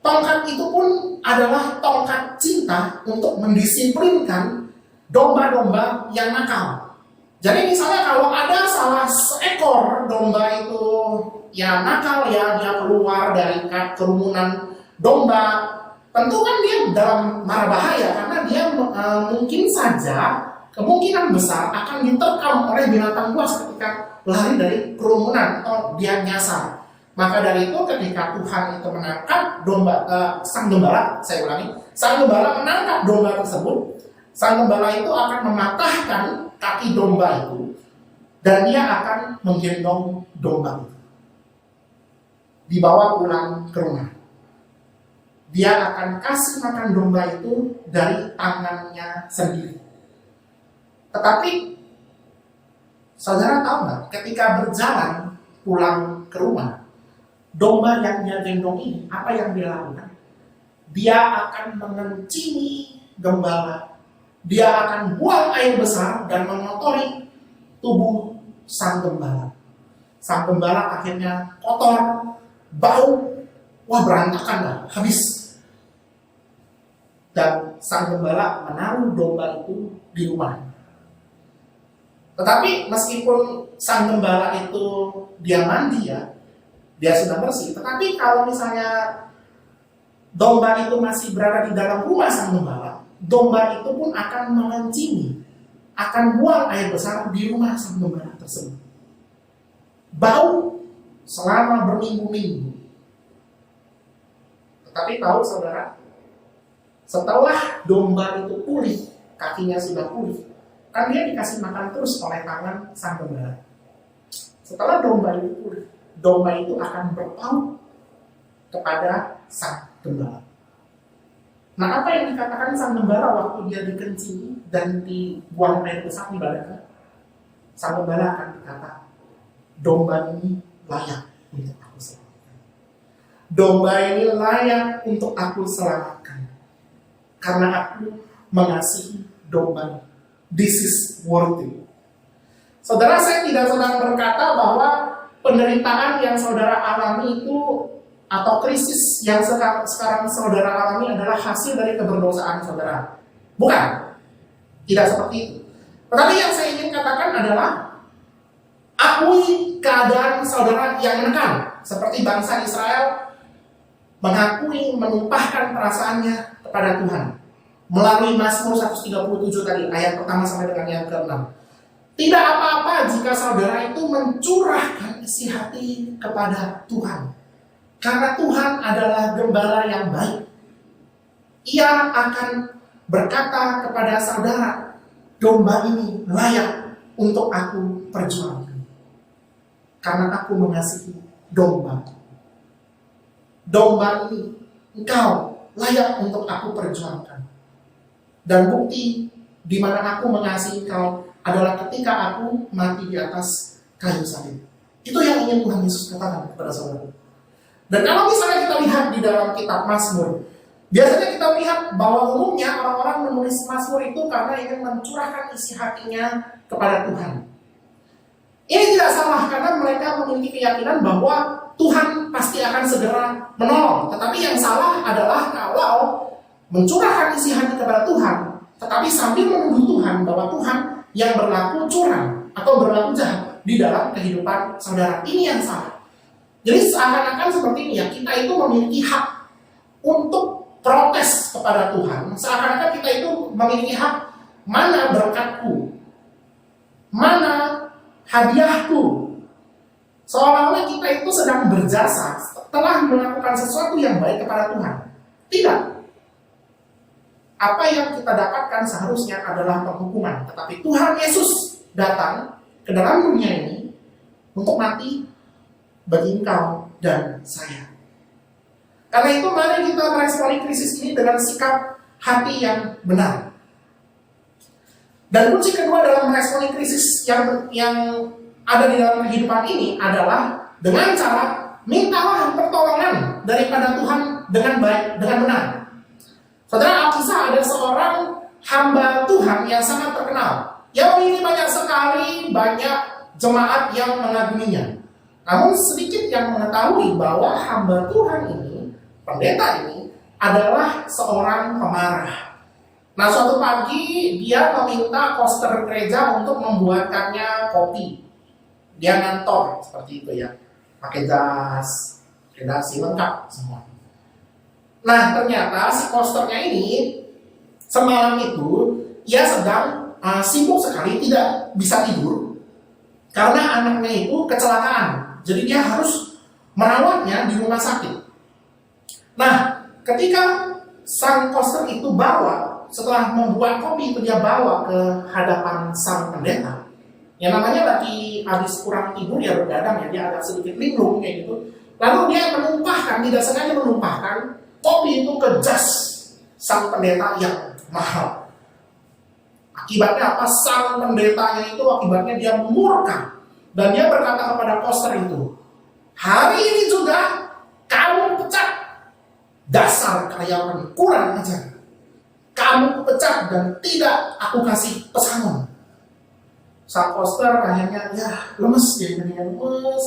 Tongkat itu pun adalah tongkat cinta untuk mendisiplinkan domba-domba yang nakal. Jadi misalnya kalau ada salah seekor domba itu ya nakal ya, dia keluar dari kerumunan domba, tentu kan dia dalam mara bahaya karena dia mungkin saja kemungkinan besar akan diterkam oleh binatang buas ketika lari dari kerumunan atau dia nyasar. Maka dari itu ketika Tuhan itu menangkap sang gembala menangkap domba tersebut, sang gembala itu akan mematahkan kaki domba itu dan dia akan menggendong domba itu, dibawa pulang ke rumah. Dia akan kasih makan domba itu dari tangannya sendiri. Tetapi saudara tahu nggak, ketika berjalan pulang ke rumah, domba yang dia gendong ini, apa yang dia lakukan? Dia akan mengencini gembala. Dia akan buang air besar dan mengotori tubuh sang gembala. Sang gembala akhirnya kotor bau, wah berantakan lah, habis. Dan sang gembala menaruh domba itu di rumah. Tetapi meskipun sang gembala itu dia mandi ya, dia sudah bersih. Tetapi kalau misalnya domba itu masih berada di dalam rumah sang gembala, domba itu pun akan mengencing, akan buang air besar di rumah sang gembala tersebut. Bau selama berminggu-minggu. Tetapi tahu saudara, setelah domba itu pulih, kakinya sudah pulih, kan dia dikasih makan terus oleh tangan sang gembala. Setelah domba itu pulih, domba itu akan berpaut kepada sang gembala. Nah, apa yang dikatakan sang gembala waktu dia dikencingi dan dibuang air besar di badannya? Sang gembala akan berkata, domba ini layak untuk aku selamatkan. Domba ini layak untuk aku selamatkan. Karena aku mengasihi domba. This is worthy. Saudara, saya tidak sedang berkata bahwa penderitaan yang saudara alami itu atau krisis yang sekarang saudara alami adalah hasil dari keberdosaan saudara. Bukan. Tidak seperti itu. Tetapi yang saya ingin katakan adalah akui keadaan saudara yang menekan. Seperti bangsa Israel mengakui, menumpahkan perasaannya kepada Tuhan. Melalui Mazmur 137 tadi, ayat pertama sampai dengan yang ke-6. Tidak apa-apa jika saudara itu mencurahkan isi hati kepada Tuhan. Karena Tuhan adalah gembala yang baik. Ia akan berkata kepada saudara, domba ini layak untuk aku perjuangkan. Karena aku mengasihi domba. Domba ini engkau layak untuk aku perjuangkan. Dan bukti di mana aku mengasihi engkau adalah ketika aku mati di atas kayu salib. Itu yang ingin Tuhan Yesus katakan kepada saudara. Dan kalau misalnya kita lihat di dalam kitab Mazmur, biasanya kita lihat bahwa umumnya orang-orang menulis Mazmur itu karena ingin mencurahkan isi hatinya kepada Tuhan. Ini tidak salah karena mereka memiliki keyakinan bahwa Tuhan pasti akan segera menolong. Tetapi yang salah adalah kalau mencurahkan isi hati kepada Tuhan, tetapi sambil menuduh Tuhan bahwa Tuhan yang berlaku curang atau berlaku jahat di dalam kehidupan saudara. Ini yang salah. Jadi seakan-akan seperti ini ya, kita itu memiliki hak untuk protes kepada Tuhan. Seakan-akan kita itu memiliki hak, mana berkatku, mana hadiahku. Seolah-olah kita itu sedang berjasa telah melakukan sesuatu yang baik kepada Tuhan. Tidak. Apa yang kita dapatkan seharusnya adalah penghukuman. Tetapi Tuhan Yesus datang ke dalam dunia ini untuk mati bagi engkau dan saya. Karena itu mari kita meresponi krisis ini dengan sikap hati yang benar. Dan kunci kedua dalam meresponi krisis yang ada di dalam kehidupan ini adalah dengan cara mintalah pertolongan daripada Tuhan dengan baik, dengan benar. Saudara, Alkisah ada seorang hamba Tuhan yang sangat terkenal, yang memiliki banyak jemaat yang mengaguminya. Namun sedikit yang mengetahui bahwa hamba Tuhan ini, pendeta ini, adalah seorang pemarah. Nah, suatu pagi dia meminta koster gereja untuk membuatkannya kopi. Dia ngantor seperti itu ya, pakai jas, pakai dasi lengkap semua. Nah, ternyata si kosternya ini semalam itu ia sedang sibuk sekali, tidak bisa tidur karena anaknya itu kecelakaan. Jadi dia harus merawatnya di rumah sakit. Nah, ketika sang koster itu setelah membuat kopi itu dia bawa ke hadapan sang pendeta. Yang namanya lagi habis kurang tidur ya begadang ya, dia agak sedikit linglung kayak gitu. Lalu dia menumpahkan, tidak sengaja menumpahkan kopi itu ke jas sang pendeta yang mahal. Akibatnya apa? Sang pendetanya itu akibatnya dia murka. Dan dia berkata kepada koster itu, hari ini juga kamu pecat. Dasar karyawan kurang ajar. Kamu pecat dan tidak aku kasih pesangon. Sang koster akhirnya ya lemes, dia lemes.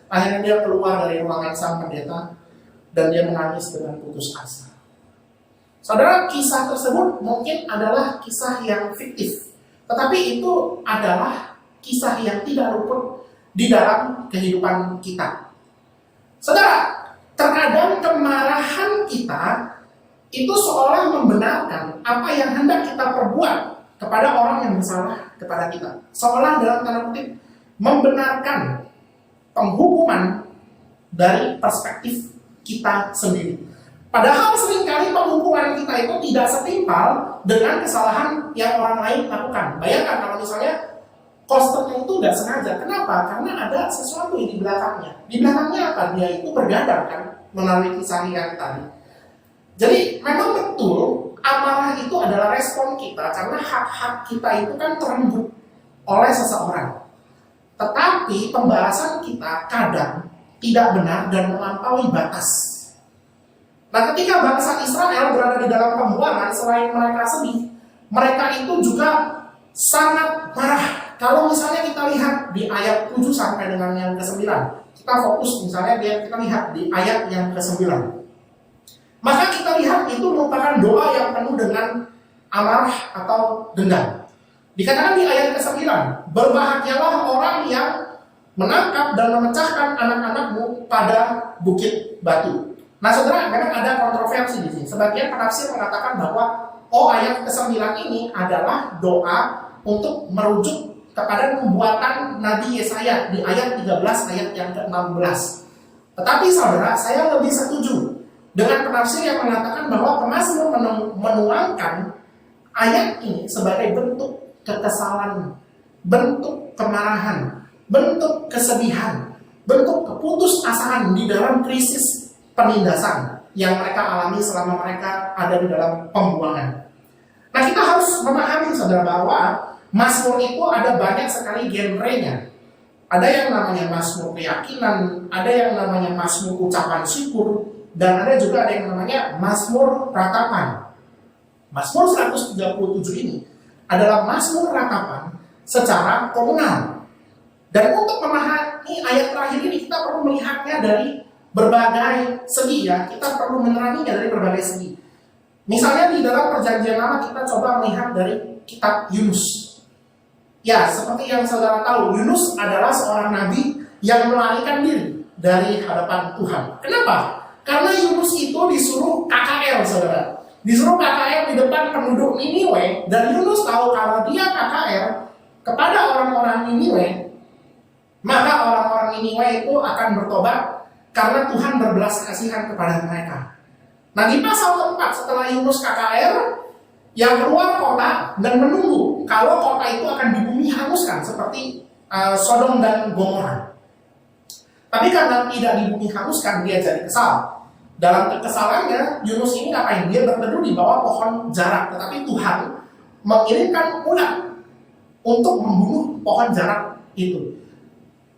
Akhirnya dia keluar dari ruangan sang pendeta dan dia menangis dengan putus asa. Saudara, kisah tersebut mungkin adalah kisah yang fiktif, tetapi itu adalah kisah yang tidak luput di dalam kehidupan kita. Saudara, terkadang kemarahan kita itu seolah membenarkan apa yang hendak kita perbuat kepada orang yang bersalah kepada kita. Seolah dalam tanda kutip membenarkan penghukuman dari perspektif kita sendiri. Padahal seringkali penghukuman kita itu tidak setimpal dengan kesalahan yang orang lain lakukan. Bayangkan kalau misalnya kosternya itu tidak sengaja. Kenapa? Karena ada sesuatu di belakangnya. Di belakangnya apa? Dia itu bergadang kan melalui kisah yang tadi. Jadi memang betul amarah itu adalah respon kita karena hak-hak kita itu kan terenggut oleh seseorang. Tetapi pembahasan kita kadang tidak benar dan melampaui batas. Nah, ketika bangsa Israel berada di dalam pembuangan, selain mereka sedih, mereka itu juga sangat marah. Kalau misalnya kita lihat di ayat 7 sampai dengan yang ke-9, kita fokus misalnya kita lihat di ayat yang ke-9. Maka kita lihat itu merupakan doa yang penuh dengan amarah atau dendam. Dikatakan di ayat ke-9, berbahagialah orang yang menangkap dan memecahkan anak-anakmu pada bukit batu. Nah, saudara, memang ada kontroversi di sini. Sebagian penafsir mengatakan bahwa ayat ke-9 ini adalah doa untuk merujuk kepada nubuatan Nabi Yesaya di ayat 13 ayat yang ke-16. Tetapi saudara, saya lebih setuju dengan penafsir yang mengatakan bahwa pemazmur menuangkan ayat ini sebagai bentuk kekesalan, bentuk kemarahan, bentuk kesedihan, bentuk keputusasaan di dalam krisis penindasan yang mereka alami selama mereka ada di dalam pembuangan. Nah, kita harus memahami saudara bahwa mazmur itu ada banyak sekali genrenya. Ada yang namanya mazmur keyakinan, ada yang namanya mazmur ucapan syukur, dan ada juga ada yang namanya mazmur ratapan. Mazmur 137 ini adalah mazmur ratapan secara komunal. Dan untuk memahami ayat terakhir ini kita perlu melihatnya dari berbagai segi ya. Kita perlu meneranginya dari berbagai segi. Misalnya di dalam perjanjian lama kita coba melihat dari kitab Yunus. Ya, seperti yang saudara tahu, Yunus adalah seorang nabi yang melarikan diri dari hadapan Tuhan. Kenapa? Karena Yunus itu disuruh KKR, saudara. Disuruh KKR di depan penduduk Niniwe, dan Yunus tahu kalau dia KKR kepada orang-orang Niniwe, maka orang-orang Niniwe itu akan bertobat karena Tuhan berbelas kasihan kepada mereka. Nah, di pasal keempat setelah Yunus KKR, yang keluar kota dan menunggu kalau kota itu akan dibumi hanguskan seperti Sodom dan Gomora. Tapi karena tidak dibumi hanguskan, dia jadi kesal. Dalam kekesalannya, Yunus ini ngapain? Dia berteduh di bawah pohon jarak. Tetapi Tuhan mengirimkan ulat untuk membunuh pohon jarak itu.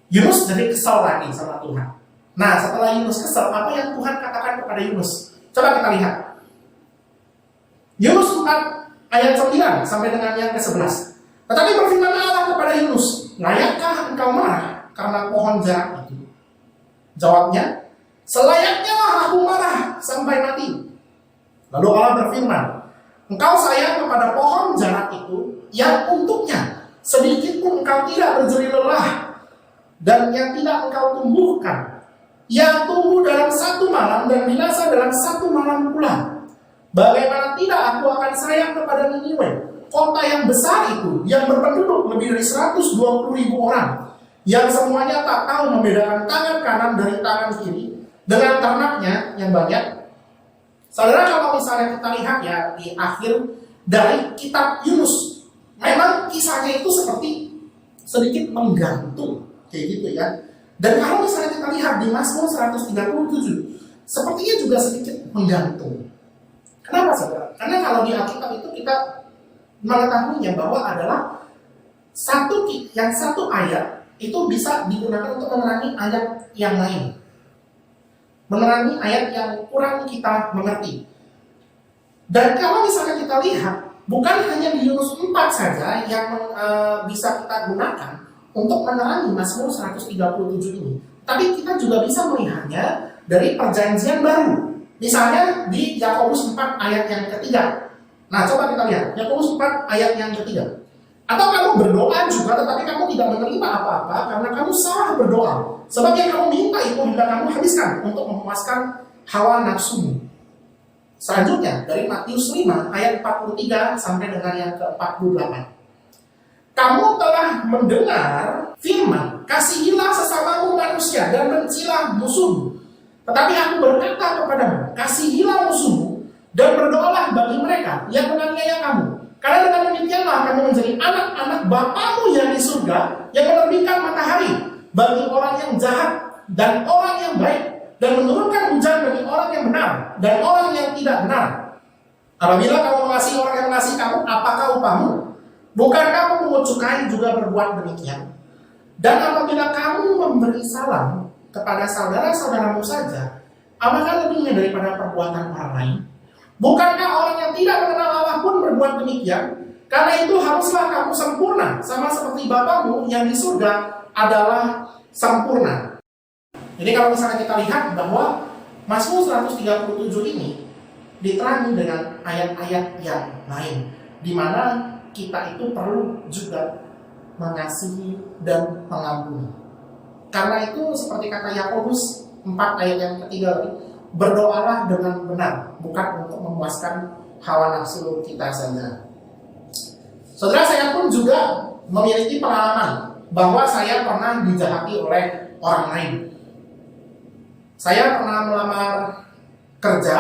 Yunus jadi kesal lagi sama Tuhan. Nah, setelah Yunus kesal, apa yang Tuhan katakan kepada Yunus? Coba kita lihat. Yunus 4 ayat 9 sampai dengan yang ke-11. Tetapi berfirman Allah kepada Yunus, layakkah engkau marah karena pohon jarak itu? Jawabnya, selayaknya lah aku marah sampai mati. Lalu Allah berfirman, engkau sayang kepada pohon jarak itu yang untuknya sedikit pun engkau tidak berjeri lelah dan yang tidak engkau tumbuhkan, yang tumbuh dalam satu malam dan binasa dalam satu malam pula. Bagaimana tidak aku akan sayang kepada Niniwe, kota yang besar itu, yang berpenduduk lebih dari 120.000 orang, yang semuanya tak tahu membedakan tangan kanan dari tangan kiri, dengan ternaknya yang banyak. Saudara, kalau misalnya kita lihat ya di akhir dari kitab Yunus, memang kisahnya itu seperti sedikit menggantung, kayak gitu ya. Dan kalau misalnya kita lihat di Mazmur 137, sepertinya juga sedikit menggantung. Kenapa saudara? Karena kalau di Alkitab itu kita mengetahuinya bahwa adalah satu ayat itu bisa digunakan untuk menerangi ayat yang lain, menerangi ayat yang kurang kita mengerti. Dan kalau misalnya kita lihat, bukan hanya di Yunus 4 saja yang bisa kita gunakan untuk menerangi Mazmur 137 ini, Tapi kita juga bisa melihatnya dari perjanjian baru. Misalnya di Yakobus 4 ayat yang ketiga. Nah, coba kita lihat Yakobus 4 ayat yang ketiga. Atau kamu berdoa juga tetapi kamu tidak menerima apa-apa karena kamu salah berdoa. Sebab yang kamu minta itu hendak kamu habiskan untuk memuaskan hawa nafsumu. Selanjutnya dari Matius 5 ayat 43 sampai dengan yang ke-48. Kamu telah mendengar firman, kasihilah sesamamu manusia dan bencilah musuhmu. Tetapi aku berkata kepadamu, kasihilah musuhmu dan berdoalah bagi mereka yang menganiaya kamu. Karena dengan demikianlah kamu menjadi anak-anak Bapamu yang di surga, yang menerbitkan matahari bagi orang yang jahat dan orang yang baik, dan menurunkan hujan bagi orang yang benar dan orang yang tidak benar. Apabila kamu mengasihi orang yang mengasihi kamu, apakah upahmu? Bukankah kamu mengut cukai juga berbuat demikian? Dan apabila kamu memberi salam kepada saudara-saudaramu saja, apakah lebihnya daripada perbuatan orang lain? Bukankah orang yang tidak mengenal Allah pun berbuat demikian? Karena itu haruslah kamu sempurna, sama seperti Bapamu yang di surga adalah sempurna. Jadi kalau misalnya kita lihat bahwa Mazmur 137 ini diterangi dengan ayat-ayat yang lain, di mana kita itu perlu juga mengasihi dan mengampuni. Karena itu seperti kata Yakobus 4 ayat yang ketiga tadi, berdoalah dengan benar, bukan untuk memuaskan hawa nafsu kita saja. Saudara, saya pun juga memiliki pengalaman bahwa saya pernah dijahati oleh orang lain. Saya pernah melamar kerja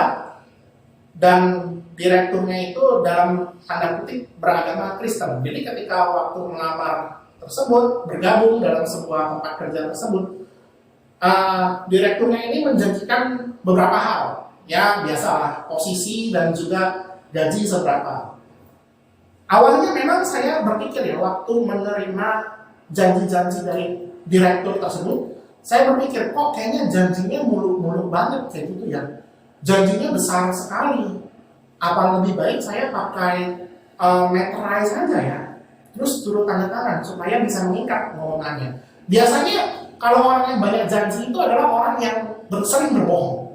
dan direkturnya itu dalam tanda kutip beragama Kristen. Jadi ketika waktu melamar tersebut, bergabung dalam sebuah tempat kerja tersebut, direkturnya ini menjanjikan beberapa hal. Ya, biasalah, posisi dan juga gaji seberapa. Awalnya memang saya berpikir ya, waktu menerima janji-janji dari direktur tersebut, saya berpikir, kok kayaknya janjinya muluk-muluk banget kayak gitu ya. Janjinya besar sekali. Apa lebih baik saya pakai meterai saja ya, terus turut tanda tangan supaya bisa mengikat ngomongannya. Biasanya kalau orang yang banyak janji itu adalah orang yang sering berbohong.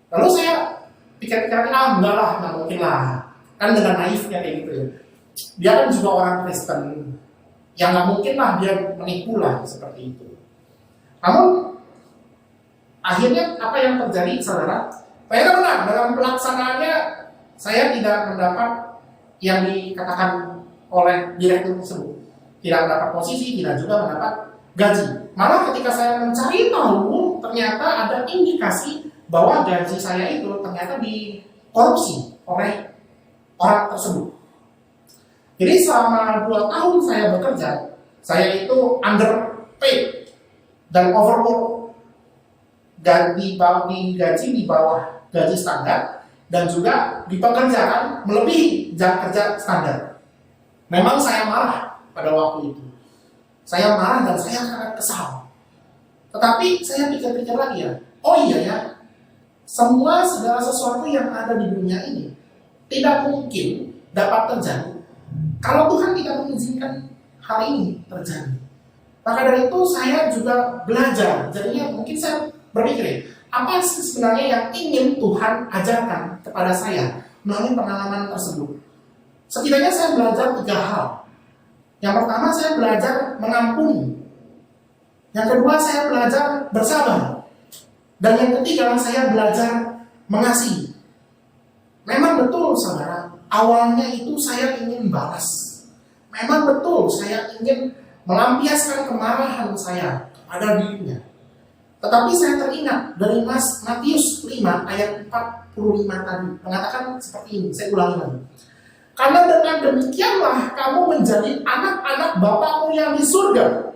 Lalu saya pikir-pikir, enggak lah, nggak mungkin lah. Kan dengan naifnya kayak gitu ya. Dia kan juga orang Kristen, yang nggak mungkin lah dia menipu lah seperti itu. Namun akhirnya apa yang terjadi, saudara? Ternyata benar, dalam pelaksanaannya saya tidak mendapat yang dikatakan oleh direktur tersebut. Tidak mendapat posisi, tidak juga mendapat gaji. Malah ketika saya mencari tahu, ternyata ada indikasi bahwa gaji saya itu ternyata dikorupsi oleh orang tersebut. Jadi selama 2 tahun saya bekerja, saya itu underpaid dan overwork. Digaji di bawah gaji standar dan juga dipekerjakan melebihi jam kerja standar. Memang saya marah pada waktu itu. Saya marah dan saya sangat kesal. Tetapi saya pikir-pikir lagi ya, oh iya ya, segala sesuatu yang ada di dunia ini tidak mungkin dapat terjadi kalau Tuhan tidak mengizinkan hal ini terjadi. Maka dari itu saya juga belajar. Jadinya mungkin saya berpikir, apa sih sebenarnya yang ingin Tuhan ajarkan kepada saya melalui pengalaman tersebut? Setidaknya saya belajar 3 hal. Yang pertama, saya belajar mengampuni. Yang kedua, saya belajar bersabar. Dan yang ketiga, saya belajar mengasihi. Memang betul, saudara, awalnya itu saya ingin balas. Memang betul, saya ingin melampiaskan kemarahan saya kepada dirinya. Tetapi saya teringat dari Matius 5 ayat 45 tadi, mengatakan seperti ini, saya ulangi lagi. Karena dengan demikianlah kamu menjadi anak-anak Bapamu yang di surga,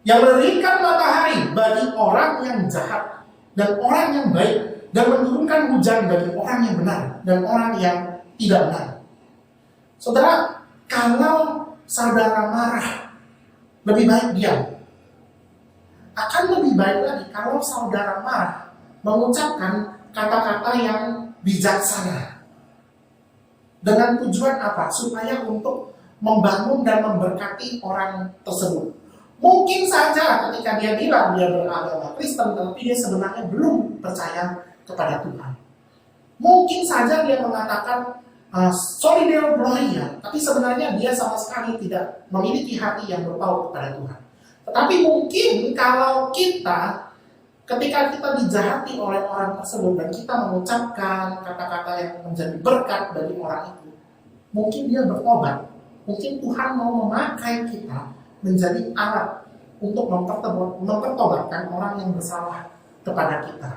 yang menerbitkan matahari bagi orang yang jahat dan orang yang baik, dan menurunkan hujan bagi orang yang benar dan orang yang tidak benar. Saudara, kalau saudara marah, lebih baik diam. Akan lebih baik lagi kalau saudara marah mengucapkan kata-kata yang bijaksana. Dengan tujuan apa? Supaya untuk membangun dan memberkati orang tersebut. Mungkin saja ketika dia bilang dia beragama Kristen, tapi dia sebenarnya belum percaya kepada Tuhan. Mungkin saja dia mengatakan Soli Deo Gloria, tapi sebenarnya dia sama sekali tidak memiliki hati yang berpaut kepada Tuhan. Tetapi mungkin kalau kita, ketika kita dijahati oleh orang tersebut dan kita mengucapkan kata-kata yang menjadi berkat bagi orang itu, mungkin dia bertobat. Mungkin Tuhan mau memakai kita menjadi alat untuk mempertobatkan orang yang bersalah kepada kita.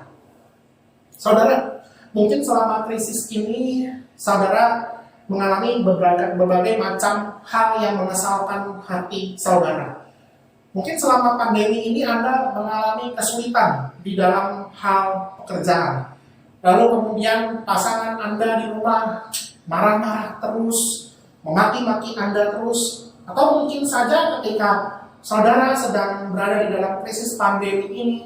Saudara, mungkin selama krisis ini saudara mengalami berbagai macam hal yang mengesalkan hati saudara. Mungkin selama pandemi ini Anda mengalami kesulitan di dalam hal pekerjaan. Lalu kemudian pasangan Anda di rumah marah-marah terus, memaki-maki Anda terus. Atau mungkin saja ketika saudara sedang berada di dalam krisis pandemi ini,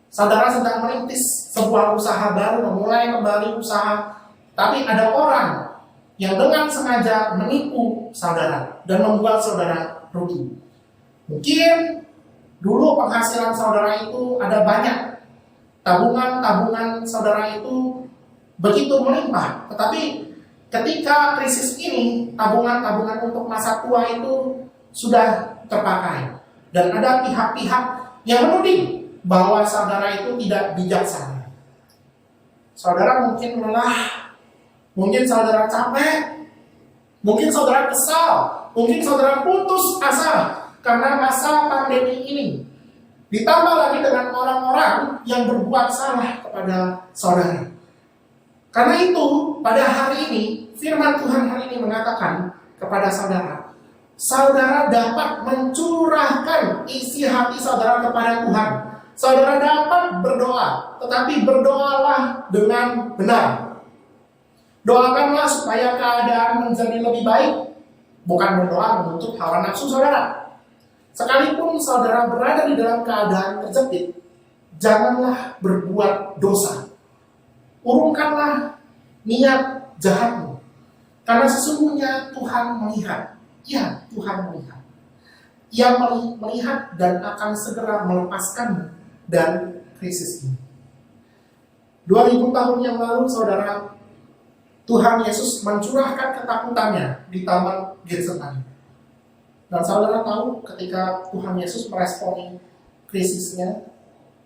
saudara sedang merintis sebuah usaha baru, memulai kembali usaha, tapi ada orang yang dengan sengaja menipu saudara dan membuat saudara rugi. Mungkin dulu penghasilan saudara itu ada banyak, tabungan saudara itu begitu melimpah, tetapi ketika krisis ini, tabungan untuk masa tua itu sudah terpakai. Dan ada pihak-pihak yang menuding bahwa saudara itu tidak bijaksana. Saudara mungkin lelah, mungkin saudara capek, mungkin saudara kesal, mungkin saudara putus asa karena masa pandemi ini. Ditambah lagi dengan orang-orang yang berbuat salah kepada saudara. Karena itu, pada hari ini, firman Tuhan hari ini mengatakan kepada saudara, saudara dapat mencurahkan isi hati saudara kepada Tuhan. Saudara dapat berdoa, tetapi berdoalah dengan benar. Doakanlah supaya keadaan menjadi lebih baik, bukan berdoa menuntut hawa nafsu saudara. Sekalipun saudara berada di dalam keadaan terjepit, janganlah berbuat dosa. Urungkanlah niat jahatmu, karena sesungguhnya Tuhan melihat. Ya, Tuhan melihat. Ia melihat dan akan segera melepaskanmu dari krisis ini. 2000 tahun yang lalu, saudara, Tuhan Yesus mencurahkan ketakutannya di Taman Getsemani. Dan saudara tahu ketika Tuhan Yesus meresponi krisisnya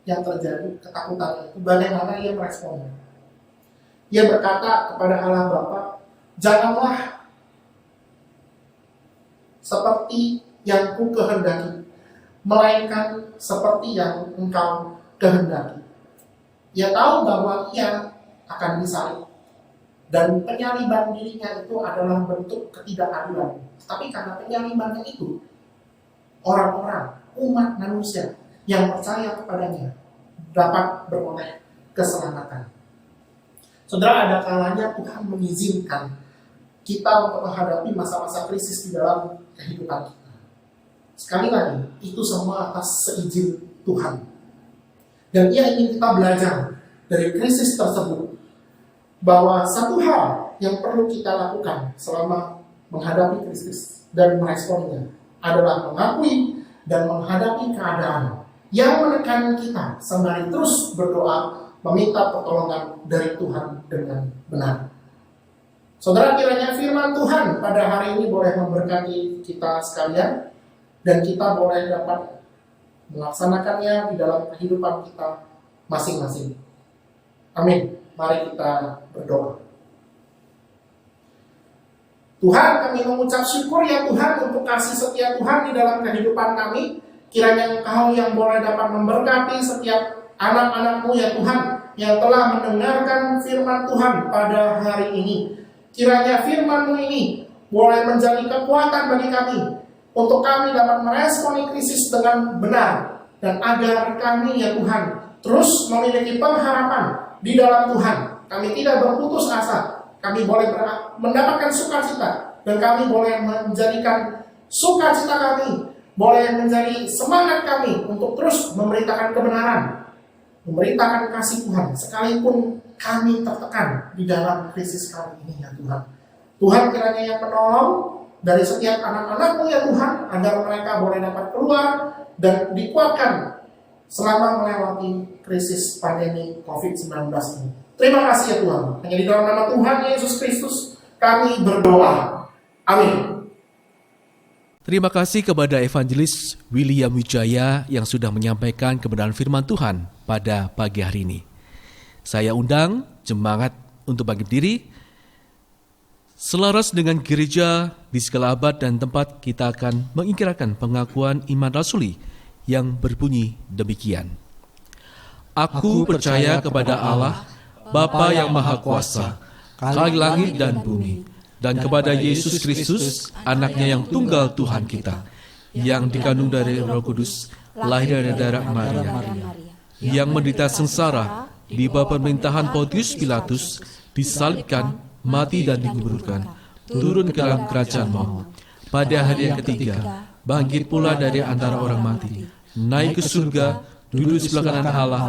yang terjadi, ketakutannya itu, bagaimana ia meresponnya? Ia berkata kepada Allah Bapa, janganlah seperti yang ku kehendaki, melainkan seperti yang engkau kehendaki. Ia tahu bahwa ia akan disalib. Dan penyaliban dirinya itu adalah bentuk ketidakadilan. Tapi karena penyalibannya itu, orang-orang, umat manusia yang percaya kepadanya dapat beroleh keselamatan. Saudara, ada kalanya Tuhan mengizinkan kita untuk menghadapi masa-masa krisis di dalam kehidupan kita. Sekali lagi, itu semua atas seizin Tuhan. Dan ia ingin kita belajar dari krisis tersebut, bahwa satu hal yang perlu kita lakukan selama menghadapi krisis dan meresponnya adalah mengakui dan menghadapi keadaan yang menekan kita sembari terus berdoa meminta pertolongan dari Tuhan dengan benar. Saudara, kiranya firman Tuhan pada hari ini boleh memberkati kita sekalian dan kita boleh dapat melaksanakannya di dalam kehidupan kita masing-masing. Amin. Mari kita berdoa. Tuhan, kami mengucap syukur ya Tuhan untuk kasih setia Tuhan di dalam kehidupan kami. Kiranya Engkau yang boleh dapat memberkati setiap anak-anak-Mu ya Tuhan, yang telah mendengarkan firman Tuhan pada hari ini. Kiranya firman-Mu ini boleh menjadi kekuatan bagi kami, untuk kami dapat meresponi krisis dengan benar, dan agar kami ya Tuhan terus memiliki pengharapan di dalam Tuhan. Kami tidak berputus asa. Kami boleh mendapatkan sukacita, dan kami boleh menjadikan sukacita kami, boleh menjadi semangat kami untuk terus memberitakan kebenaran, memberitakan kasih Tuhan, sekalipun kami tertekan di dalam krisis kali ini ya Tuhan. Tuhan kiranya yang menolong, dari setiap anak-anak-Mu ya Tuhan, agar mereka boleh dapat keluar dan dikuatkan selama melewati krisis pandemi COVID-19 ini. Terima kasih ya Tuhan. Hanya di dalam nama Tuhan Yesus Kristus kami berdoa. Amin. Terima kasih kepada Evangelis William Wijaya yang sudah menyampaikan kebenaran firman Tuhan pada pagi hari ini. Saya undang jemaat untuk bangkit diri. Selaras dengan gereja di segala abad dan tempat, kita akan mengikirkan pengakuan iman rasuli yang berbunyi demikian. Aku percaya kepada Allah, Bapa yang Maha Kuasa, Khalik langit dan bumi, dan kepada Yesus Kristus, anaknya yang tunggal Tuhan kita, yang dikandung dari Roh Kudus, lahir dari darah Maria, yang menderita sengsara di bawah pemerintahan Pontius Pilatus, disalibkan, mati dan dikuburkan, turun ke dalam kerajaan maut. Pada hari yang ketiga, bangkit pula dari antara orang mati, naik ke surga, duduk di sebelah kanan Allah,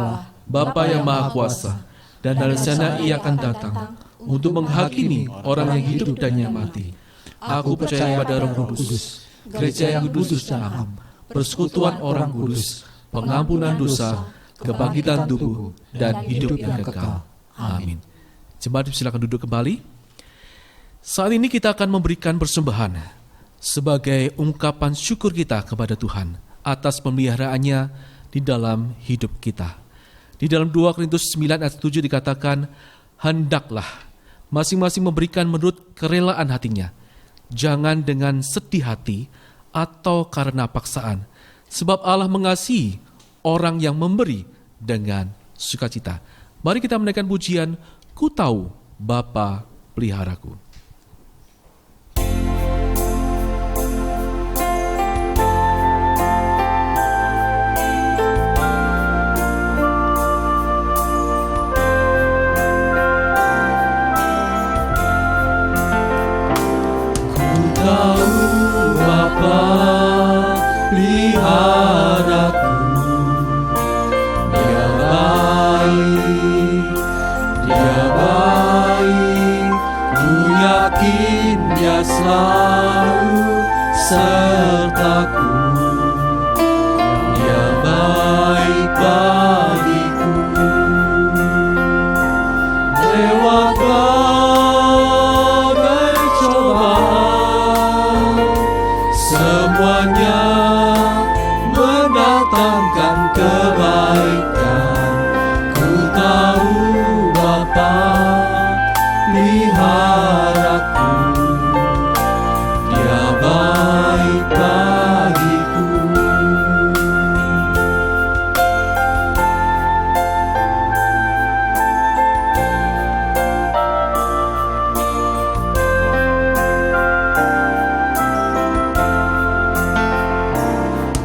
Bapa yang Maha Kuasa, dan dari sana Ia akan datang untuk menghakimi orang yang hidup dan yang mati. Aku percaya pada Roh Kudus, gereja yang kudus dan am, persekutuan orang kudus, pengampunan dosa, kebangkitan tubuh, dan hidup yang kekal. Amin. Jemaat silakan duduk kembali. Saat ini kita akan memberikan persembahan sebagai ungkapan syukur kita kepada Tuhan atas pemeliharaannya di dalam hidup kita. Di dalam 2 Korintus 9 ayat 7 dikatakan, hendaklah masing-masing memberikan menurut kerelaan hatinya, jangan dengan sedih hati atau karena paksaan, sebab Allah mengasihi orang yang memberi dengan sukacita. Mari kita menaikkan pujian, Ku tahu Bapa peliharaku. Selalu sertaku, Dia baik bagiku. Lewat berbagai cobaan, semuanya mendatangkan kebaikan. Ku tahu Bapa peliharaku, baik bagiku.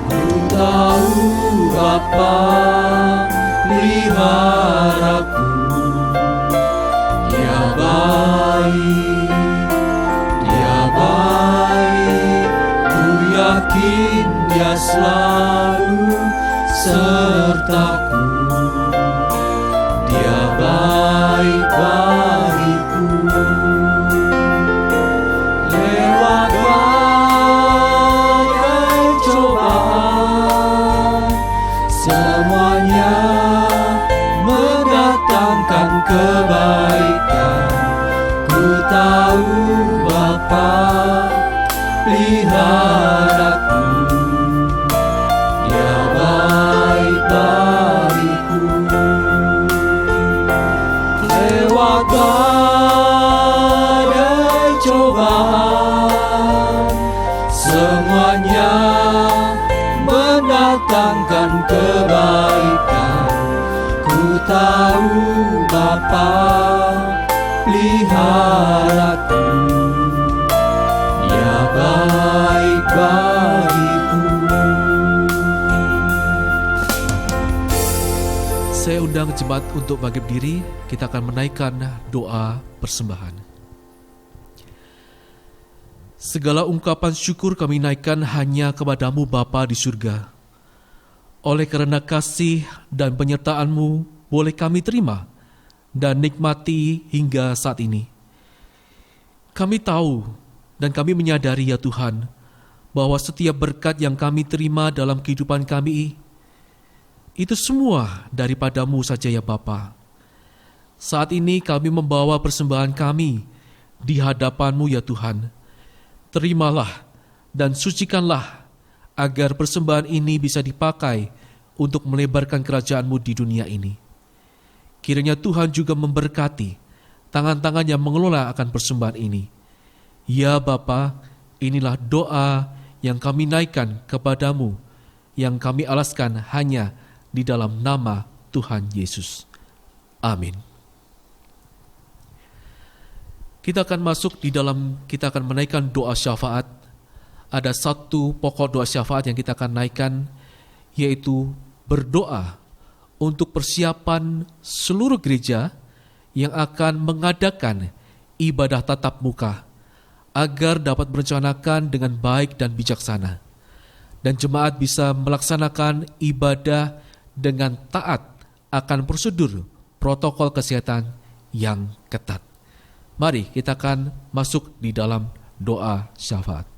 Ku tahu Bapa peliharaku, Dia baik, Dia baik. Yakin Dia selalu sertaku, Dia baik bagiku. Lewat badai cobaan, semuanya mendatangkan kebaikan. Ku tahu Bapa peliharaku, Dia baik bagiku. Lewat badai cobaan, semuanya mendatangkan kebaikan. Ku tahu Bapa peliharaku, Dia baik bagiku. Saya undang jemaat untuk bangkit diri. Kita akan menaikkan doa persembahan. Segala ungkapan syukur kami naikkan hanya kepadamu Bapa di surga. Oleh karena kasih dan penyertaan-Mu boleh kami terima dan nikmati hingga saat ini. Kami tahu Dan kami menyadari ya Tuhan, bahwa setiap berkat yang kami terima dalam kehidupan kami, itu semua daripadamu saja ya Bapa. Saat ini kami membawa persembahan kami di hadapan-Mu ya Tuhan. Terimalah dan sucikanlah agar persembahan ini bisa dipakai untuk melebarkan kerajaan-Mu di dunia ini. Kiranya Tuhan juga memberkati tangan-tangan yang mengelola akan persembahan ini. Ya Bapa, inilah doa yang kami naikkan kepadamu, yang kami alaskan hanya di dalam nama Tuhan Yesus. Amin. Kita akan menaikkan doa syafaat. Ada satu pokok doa syafaat yang kita akan naikkan, yaitu berdoa untuk persiapan seluruh gereja yang akan mengadakan ibadah tatap muka, agar dapat merencanakan dengan baik dan bijaksana, dan jemaat bisa melaksanakan ibadah dengan taat akan prosedur protokol kesehatan yang ketat. Mari kita akan masuk di dalam doa syafaat.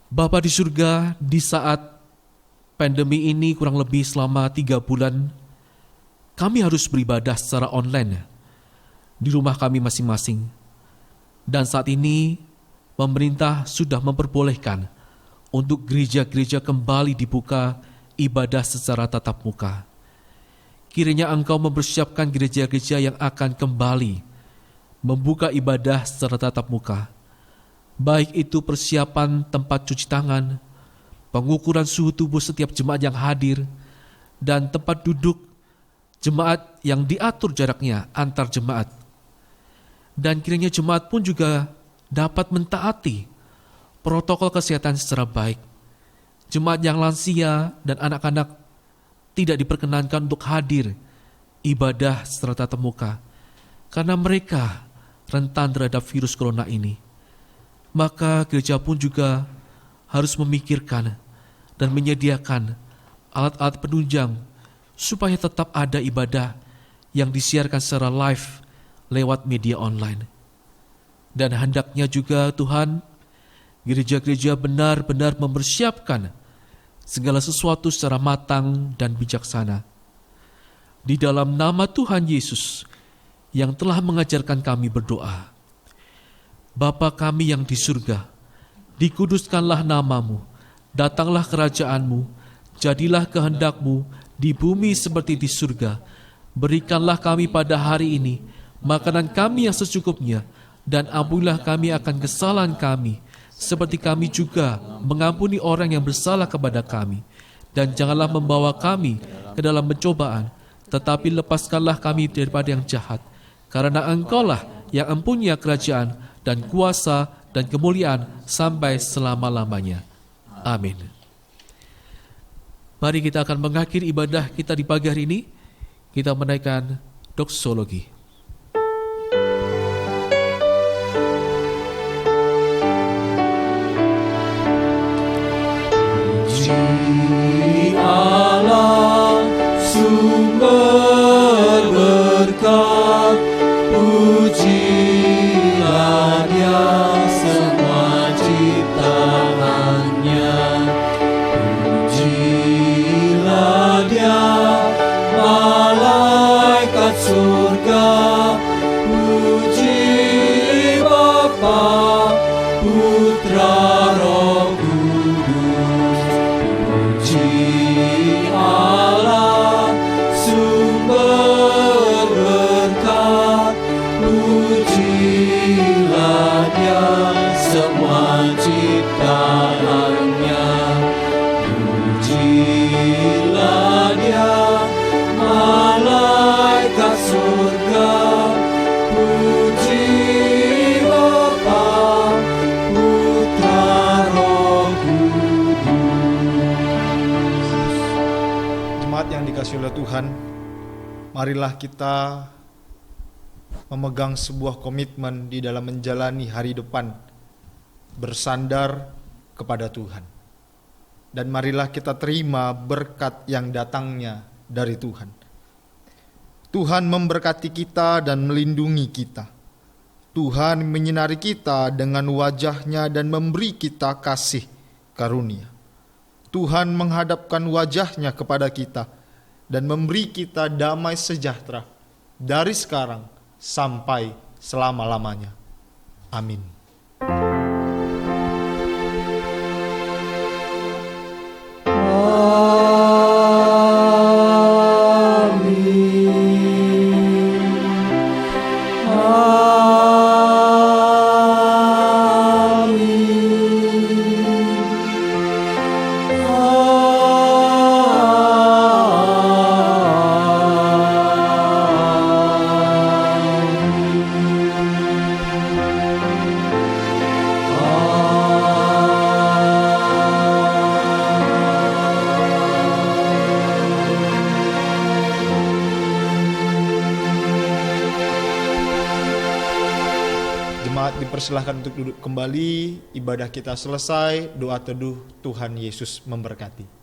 Bapa di surga, di saat pandemi ini kurang lebih selama 3 bulan, kami harus beribadah secara online di rumah kami masing-masing. Dan saat ini pemerintah sudah memperbolehkan untuk gereja-gereja kembali dibuka ibadah secara tatap muka. Kiranya Engkau mempersiapkan gereja-gereja yang akan kembali membuka ibadah secara tatap muka. Baik itu persiapan tempat cuci tangan, pengukuran suhu tubuh setiap jemaat yang hadir, dan tempat duduk jemaat yang diatur jaraknya antar jemaat. Dan kiranya jemaat pun juga dapat mentaati protokol kesehatan secara baik. Jemaat yang lansia dan anak-anak tidak diperkenankan untuk hadir ibadah secara tatap muka, karena mereka rentan terhadap virus corona ini. Maka gereja pun juga harus memikirkan dan menyediakan alat-alat penunjang supaya tetap ada ibadah yang disiarkan secara live lewat media online. Dan hendaknya juga Tuhan, gereja-gereja benar-benar mempersiapkan segala sesuatu secara matang dan bijaksana. Di dalam nama Tuhan Yesus yang telah mengajarkan kami berdoa. Bapa kami yang di surga, dikuduskanlah namamu, datanglah kerajaanmu, jadilah kehendak-Mu di bumi seperti di surga. Berikanlah kami pada hari ini makanan kami yang secukupnya, dan ampunilah kami akan kesalahan kami, seperti kami juga mengampuni orang yang bersalah kepada kami. Dan janganlah membawa kami ke dalam pencobaan, tetapi lepaskanlah kami daripada yang jahat. Karena Engkau-lah yang mempunyai kerajaan dan kuasa dan kemuliaan sampai selama-lamanya. Amin. Mari kita akan mengakhiri ibadah kita di pagi hari ini. Kita menaikkan doksologi. Allah sumber berkat, pujilah Dia semua ciptaannya, pujilah Dia malaikat surga, puji Bapa, Putra, Roh Kudus. Puji Allah sumber berkat, pujilah Dia semua ciptaannya, pujilah Dia malaikat surga, puji Bapa, Putra, Roh Kudus. Jemaat yang dikasihi oleh Tuhan, marilah kita memegang sebuah komitmen di dalam menjalani hari depan bersandar kepada Tuhan. Dan marilah kita terima berkat yang datangnya dari Tuhan. Tuhan memberkati kita dan melindungi kita. Tuhan menyinari kita dengan wajah-Nya dan memberi kita kasih karunia. Tuhan menghadapkan wajah-Nya kepada kita dan memberi kita damai sejahtera dari sekarang sampai selama-lamanya. Amin. Jemaat dipersilahkan untuk duduk kembali, ibadah kita selesai, doa teduh Tuhan Yesus memberkati.